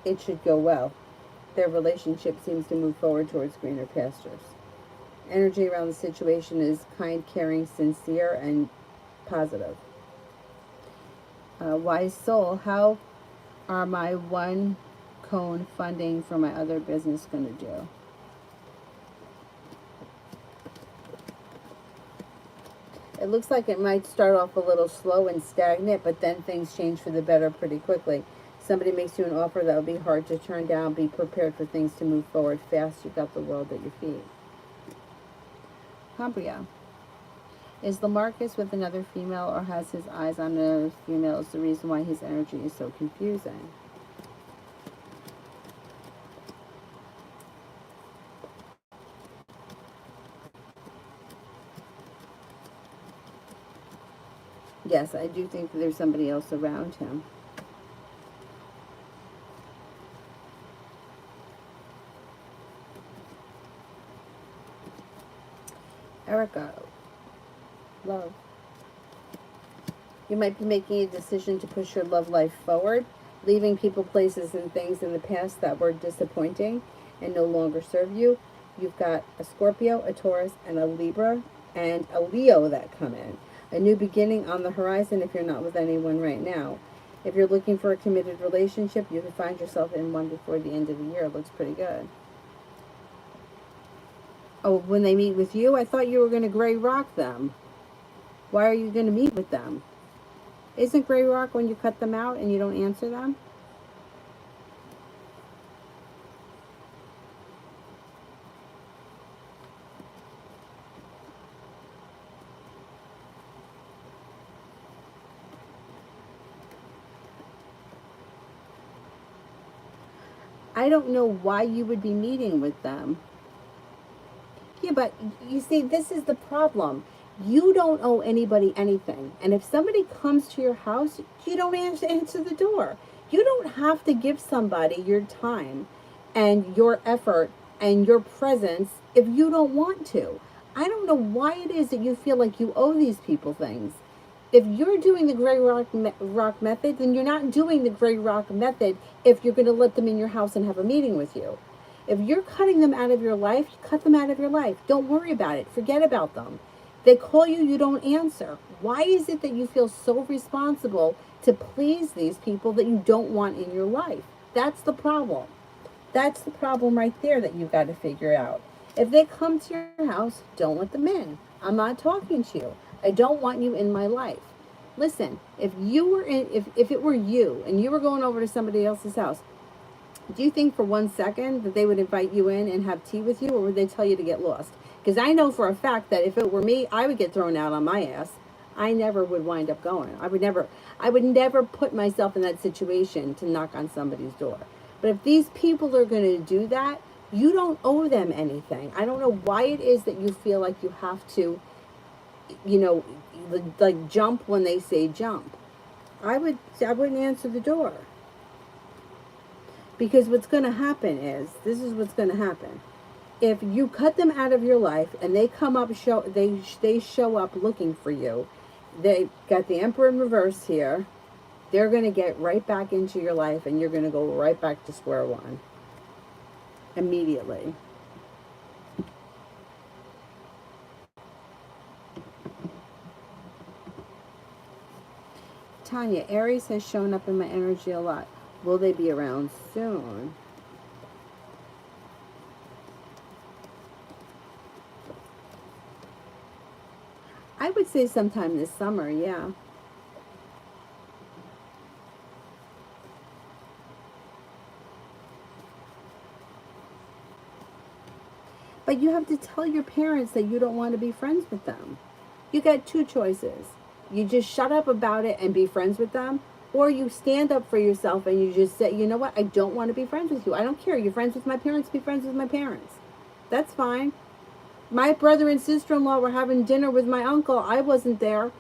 it should go well. Their relationship seems to move forward towards greener pastures. Energy around the situation is kind, caring, sincere, and positive. Wise soul, how are my one cone funding for my other business going to do? It looks like it might start off a little slow and stagnant, but then things change for the better pretty quickly. Somebody makes you an offer that will be hard to turn down. Be prepared for things to move forward fast. You've got the world at your feet. Cambria. Is Lamarcus with another female or has his eyes on another female is the reason why his energy is so confusing? Yes, I do think that there's somebody else around him. Erica, love. You might be making a decision to push your love life forward, leaving people, places, and things in the past that were disappointing and no longer serve you. You've got a Scorpio, a Taurus, and a Libra, and a Leo that come in. A new beginning on the horizon if you're not with anyone right now. If you're looking for a committed relationship, you can find yourself in one before the end of the year. It looks pretty good. Oh, when they meet with you? I thought you were going to gray rock them. Why are you going to meet with them? Isn't gray rock when you cut them out and you don't answer them? I don't know why you would be meeting with them. Yeah, but you see, this is the problem. You don't owe anybody anything. And if somebody comes to your house, you don't answer the door. You don't have to give somebody your time and your effort and your presence if you don't want to. I don't know why it is that you feel like you owe these people things. If you're doing the gray rock method, then you're not doing the gray rock method if you're going to let them in your house and have a meeting with you. If you're cutting them out of your life, you cut them out of your life. Don't worry about it. Forget about them. They call you, you don't answer. Why is it that you feel so responsible to please these people that you don't want in your life? That's the problem. That's the problem right there that you've got to figure out. If they come to your house, don't let them in. I'm not talking to you. I don't want you in my life. Listen, if it were you and you were going over to somebody else's house, do you think for 1 second that they would invite you in and have tea with you, or would they tell you to get lost? Because I know for a fact that if it were me, I would get thrown out on my ass. I never would wind up going. I would never put myself in that situation to knock on somebody's door. But if these people are going to do that, you don't owe them anything. I don't know why it is that you feel like you have to, like jump when they say jump. I wouldn't answer the door. Because what's going to happen is, this is what's going to happen. If you cut them out of your life and they come up, they show up looking for you, they got the Emperor in reverse here, they're going to get right back into your life and you're going to go right back to square one. Immediately. Tanya, Aries has shown up in my energy a lot. Will they be around soon? I would say sometime this summer, yeah. But you have to tell your parents that you don't want to be friends with them. You got two choices. You just shut up about it and be friends with them, or you stand up for yourself and you just say, you know what, I don't want to be friends with you. I don't care. You're friends with my parents, be friends with my parents. That's fine. My brother and sister-in-law were having dinner with my uncle. I wasn't there.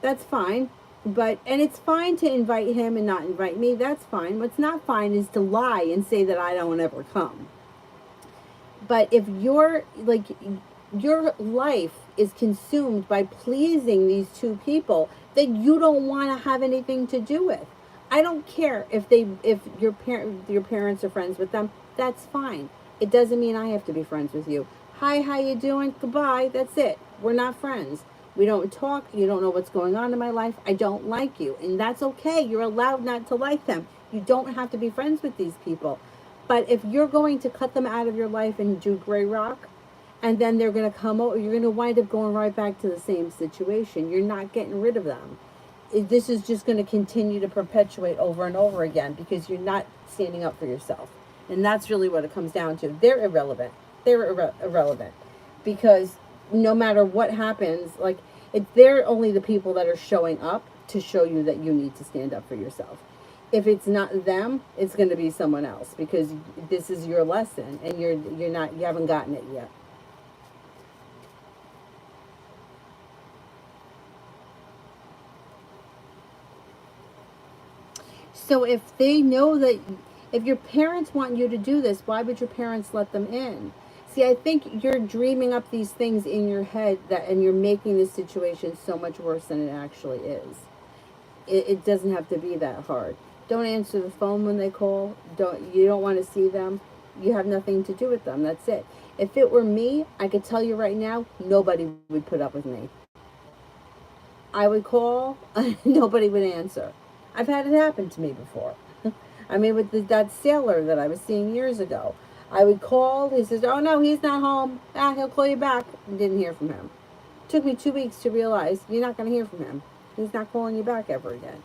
That's fine. And it's fine to invite him and not invite me. That's fine. What's not fine is to lie and say that I don't ever come. But if your life is consumed by pleasing these two people that you don't want to have anything to do with, I don't care if your parents are friends with them. That's fine. It doesn't mean I have to be friends with you. Hi, how you doing? Goodbye. That's it. We're not friends. We don't talk. You don't know what's going on in my life. I don't like you. And that's okay. You're allowed not to like them. You don't have to be friends with these people. But if you're going to cut them out of your life and do gray rock, and then they're going to come over, you're going to wind up going right back to the same situation. You're not getting rid of them. This is just going to continue to perpetuate over and over again because you're not standing up for yourself. And that's really what it comes down to. They're irrelevant. Irrelevant because no matter what happens, like they're only the people that are showing up to show you that you need to stand up for yourself. If it's not them, it's going to be someone else because this is your lesson and you haven't gotten it yet. So if they know that, if your parents want you to do this, why would your parents let them in? See, I think you're dreaming up these things in your head and you're making this situation so much worse than it actually is. It doesn't have to be that hard. Don't answer the phone when they call. You don't want to see them. You have nothing to do with them. That's it. If it were me, I could tell you right now, nobody would put up with me. I would call, nobody would answer. I've had it happen to me before. I mean, with that sailor that I was seeing years ago, I would call. He says, "Oh no, he's not home. He'll call you back." And didn't hear from him. It took me 2 weeks to realize you're not going to hear from him. He's not calling you back ever again.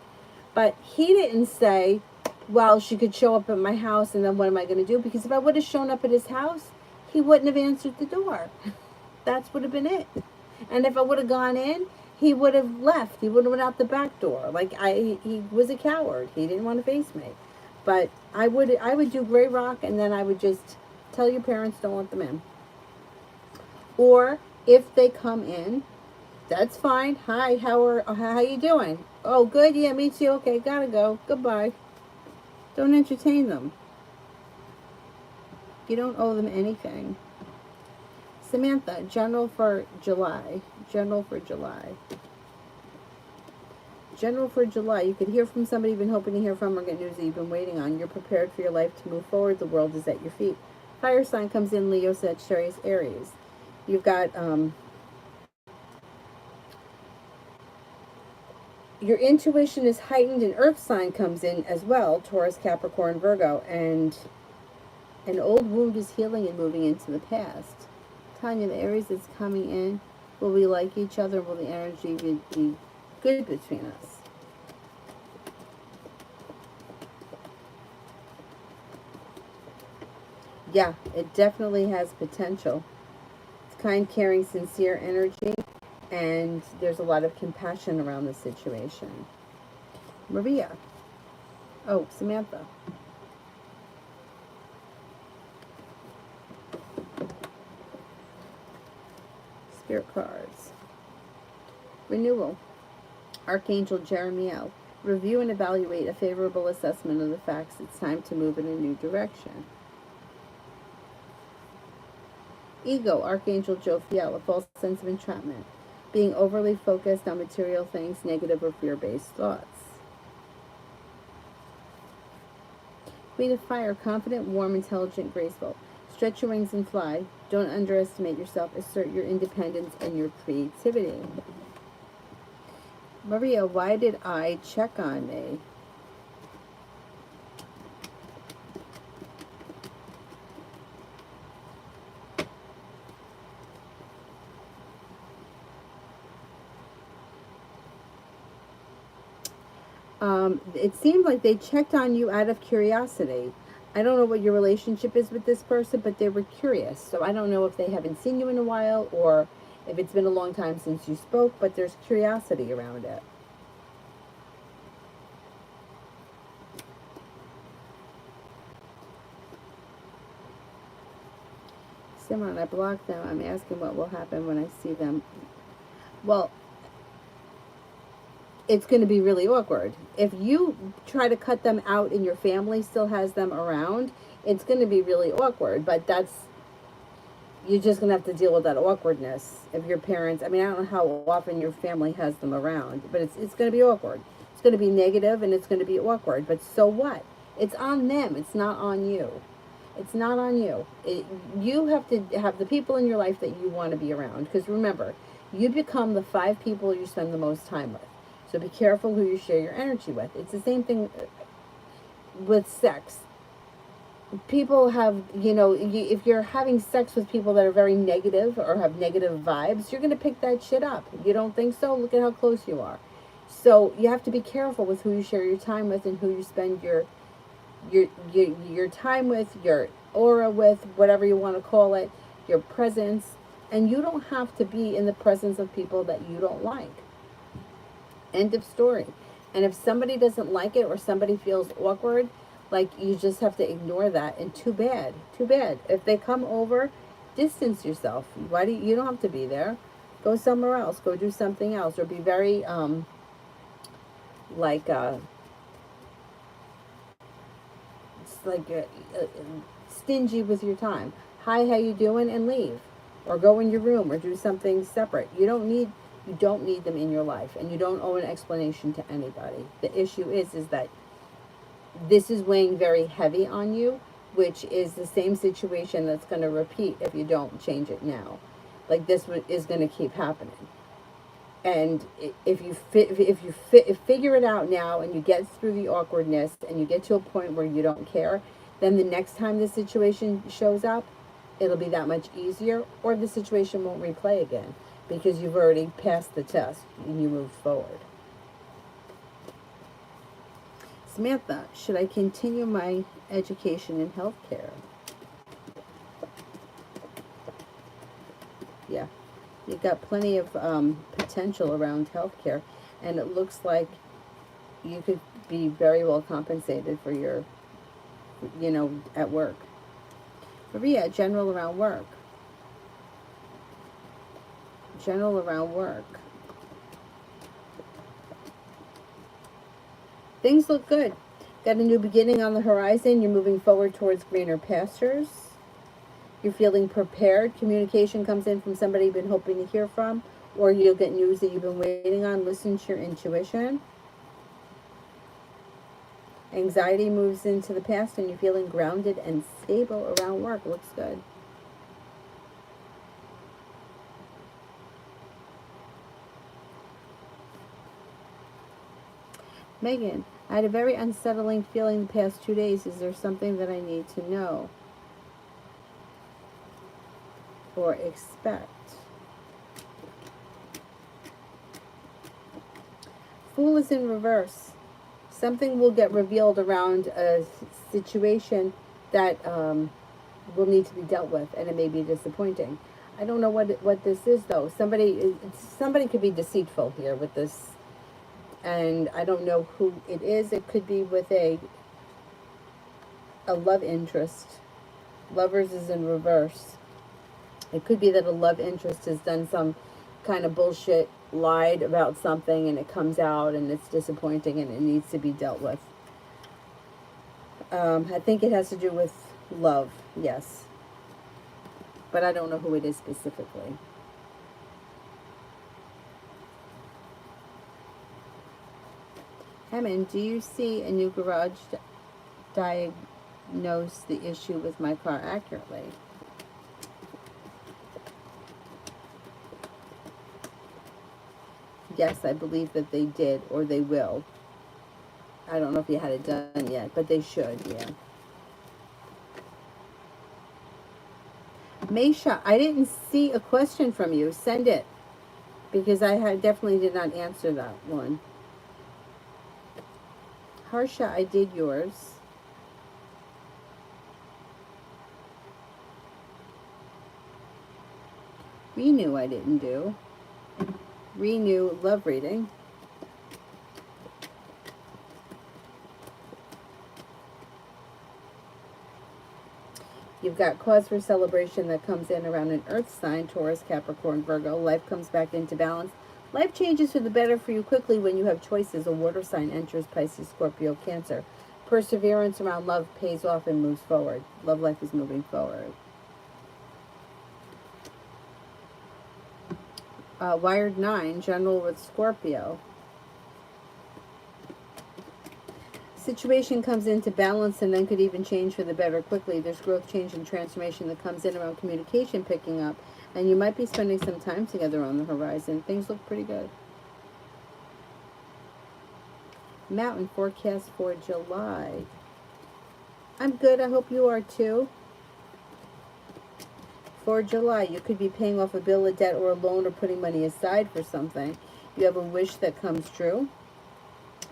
But he didn't say, "Well, she could show up at my house, and then what am I going to do?" Because if I would have shown up at his house, he wouldn't have answered the door. That's would have been it. And if I would have gone in, he would have left. He would have went out the back door. He was a coward. He didn't want to face me. But I would do gray rock, and then I would just tell your parents don't let them in. Or if they come in, that's fine. Hi, how you doing? Oh, good. Yeah, me too. Okay, gotta go. Goodbye. Don't entertain them. You don't owe them anything. Samantha, general for July. General for July. General for July. You could hear from somebody you've been hoping to hear from or get news that you've been waiting on. You're prepared for your life to move forward. The world is at your feet. Fire sign comes in Leo, Sagittarius, Aries. You've got your intuition is heightened, and Earth sign comes in as well, Taurus, Capricorn, Virgo, and an old wound is healing and moving into the past. Tanya, the Aries that's coming in, will we like each other? Will the energy be good between us? Yeah, it definitely has potential. It's kind, caring, sincere energy, and there's a lot of compassion around the situation. Maria. Oh, Samantha. Spirit cards. Renewal. Archangel Jeremiel. Review and evaluate a favorable assessment of the facts. It's time to move in a new direction. Ego. Archangel Jophiel. A false sense of entrapment. Being overly focused on material things, negative or fear-based thoughts. Queen of Fire. Confident, warm, intelligent, graceful. Stretch your wings and fly. Don't underestimate yourself. Assert your independence and your creativity. Maria, why did I check on me? It seemed like they checked on you out of curiosity. I don't know what your relationship is with this person, but they were curious. So I don't know if they haven't seen you in a while or if it's been a long time since you spoke, but there's curiosity around it. Simon, I blocked them. I'm asking what will happen when I see them. Well, it's going to be really awkward. If you try to cut them out and your family still has them around, it's going to be really awkward. But you're just going to have to deal with that awkwardness of your parents. I mean, I don't know how often your family has them around, but it's going to be awkward. It's going to be negative and it's going to be awkward. But so what? It's on them. It's not on you. It's not on you. You have to have the people in your life that you want to be around. Because remember, you become the 5 people you spend the most time with. So be careful who you share your energy with. It's the same thing with sex. People have, if you're having sex with people that are very negative or have negative vibes, you're going to pick that shit up. You don't think so? Look at how close you are. So you have to be careful with who you share your time with and who you spend your time with, your aura with, whatever you want to call it, your presence. And you don't have to be in the presence of people that you don't like. End of story. And if somebody doesn't like it or somebody feels awkward, like, you just have to ignore that. And too bad. Too bad. If they come over, distance yourself. Why do you don't have to be there. Go somewhere else. Go do something else. Or be very like it's like stingy with your time. Hi, how you doing? And leave. Or go in your room or do something separate. You don't need them in your life, and you don't owe an explanation to anybody. The issue is that this is weighing very heavy on you, which is the same situation that's going to repeat if you don't change it now. Like, this is going to keep happening. And if you figure it out now and you get through the awkwardness and you get to a point where you don't care, then the next time the situation shows up, it'll be that much easier, or the situation won't replay again because you've already passed the test and you move forward. Samantha, should I continue my education in healthcare? Yeah, you've got plenty of potential around healthcare, and it looks like you could be very well compensated for your, at work. Maria, general around work. General around work. Things look good. Got a new beginning on the horizon. You're moving forward towards greener pastures. You're feeling prepared. Communication comes in from somebody you've been hoping to hear from, or you'll get news that you've been waiting on. Listen to your intuition. Anxiety moves into the past, and you're feeling grounded and stable around work. Looks good. Megan, I had a very unsettling feeling the past 2 days. Is there something that I need to know or expect? Fool is in reverse. Something will get revealed around a situation that will need to be dealt with, and it may be disappointing. I don't know what this is, though. Somebody could be deceitful here with this, and I don't know who it is. It could be with a love interest. Lovers is in reverse. It could be that a love interest has done some kind of bullshit, lied about something, and it comes out and it's disappointing and it needs to be dealt with. I think it has to do with love, yes. But I don't know who it is specifically. Hammond, do you see a new garage diagnose the issue with my car accurately? Yes, I believe that they did, or they will. I don't know if you had it done yet, but they should, yeah. Meisha, I didn't see a question from you. Send it, because I definitely did not answer that one. Harsha, I did yours. Renew, I didn't do. Renew, love reading. You've got cause for celebration that comes in around an earth sign, Taurus, Capricorn, Virgo. Life comes back into balance. Life changes for the better for you quickly when you have choices. A water sign enters, Pisces, Scorpio, Cancer. Perseverance around love pays off and moves forward. Love life is moving forward. Wired 9, general with Scorpio. Situation comes into balance and then could even change for the better quickly. There's growth, change, and transformation that comes in around communication picking up. And you might be spending some time together on the horizon. Things look pretty good. Mountain forecast for July. I'm good. I hope you are too. For July, you could be paying off a bill, a debt, or a loan, or putting money aside for something. You have a wish that comes true.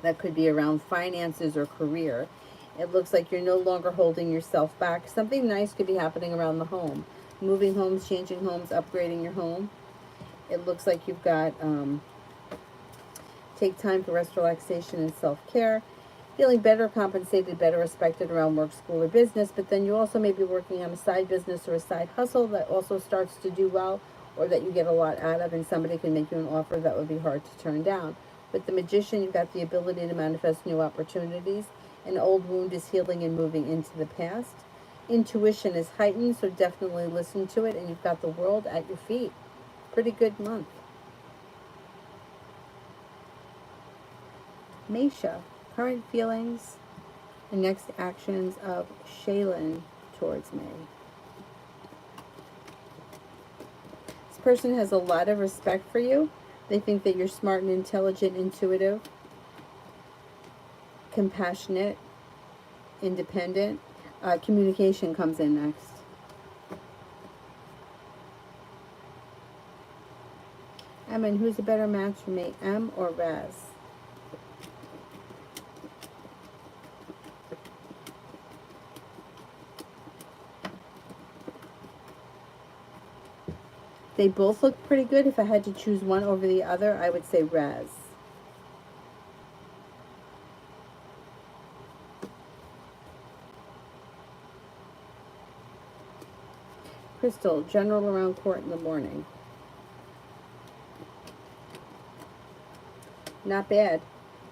That could be around finances or career. It looks like you're no longer holding yourself back. Something nice could be happening around the home. Moving homes, changing homes, upgrading your home. It looks like you've got take time for rest, relaxation, and self-care. Feeling better compensated, better respected around work, school, or business. But then you also may be working on a side business or a side hustle that also starts to do well, or that you get a lot out of, and somebody can make you an offer that would be hard to turn down. With the Magician, you've got the ability to manifest new opportunities. An old wound is healing and moving into the past. Intuition is heightened, so definitely listen to it, and you've got the world at your feet. Pretty good month. Mesha, current feelings and next actions of Shaylin towards me. This person has a lot of respect for you. They think that you're smart and intelligent, intuitive, compassionate, independent. Communication comes in next. Emin, who's a better match for me, M or Raz? They both look pretty good. If I had to choose one over the other, I would say Raz. Crystal, general around court in the morning. Not bad.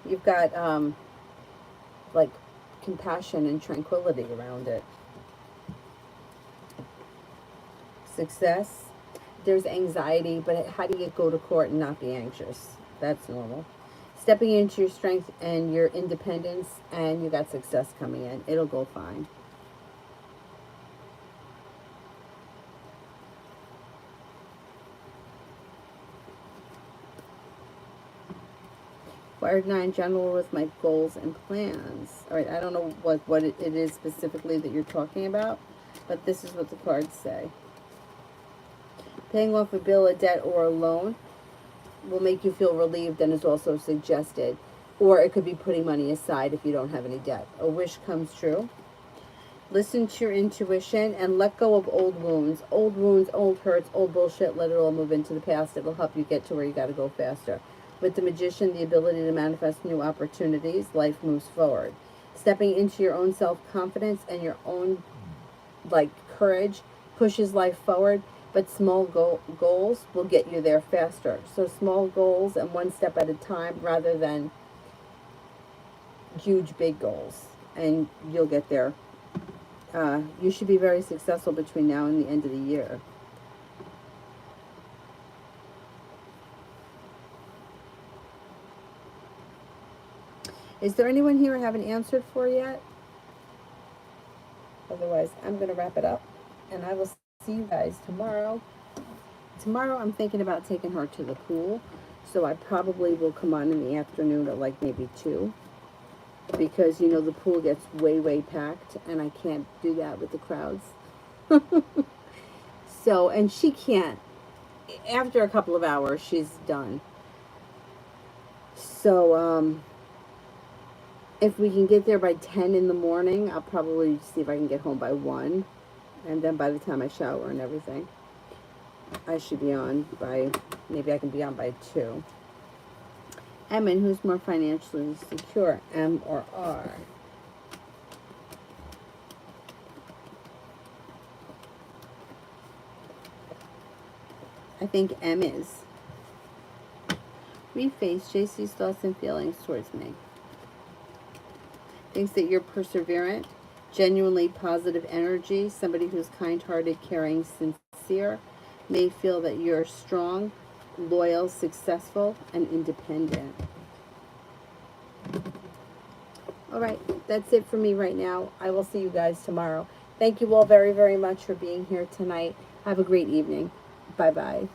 You've got like compassion and tranquility around it. Success. There's anxiety, but how do you go to court and not be anxious? That's normal. Stepping into your strength and your independence, and you got success coming in. It'll go fine. Wired 9, general with my goals and plans. All right, I don't know what it is specifically that you're talking about, but this is what the cards say. Paying off a bill, a debt, or a loan will make you feel relieved and is also suggested. Or it could be putting money aside if you don't have any debt. A wish comes true. Listen to your intuition and let go of old wounds. Old wounds, old hurts, old bullshit. Let it all move into the past. It'll help you get to where you got to go faster. With the Magician, the ability to manifest new opportunities, life moves forward. Stepping into your own self-confidence and your own courage pushes life forward. But small goals will get you there faster. So small goals and one step at a time rather than huge, big goals. And you'll get there. You should be very successful between now and the end of the year. Is there anyone here I haven't answered for yet? Otherwise, I'm going to wrap it up. And I will see you guys tomorrow. Tomorrow I'm thinking about taking her to the pool, so I probably will come on in the afternoon at like maybe 2, because you know the pool gets way packed and I can't do that with the crowds. So, and she can't, after a couple of hours she's done. So if we can get there by 10 in the morning, I'll probably see if I can get home by 1. And then by the time I shower and everything, I should be on by, maybe I can be on by 2. Emin, who's more financially secure, M or R? I think M is. Reface JC's thoughts and feelings towards me. Thinks that you're perseverant, genuinely positive energy, somebody who's kind-hearted, caring, sincere, may feel that you're strong, loyal, successful, and independent. All right, that's it for me right now. I will see you guys tomorrow. Thank you all very, very much for being here tonight. Have a great evening. Bye-bye.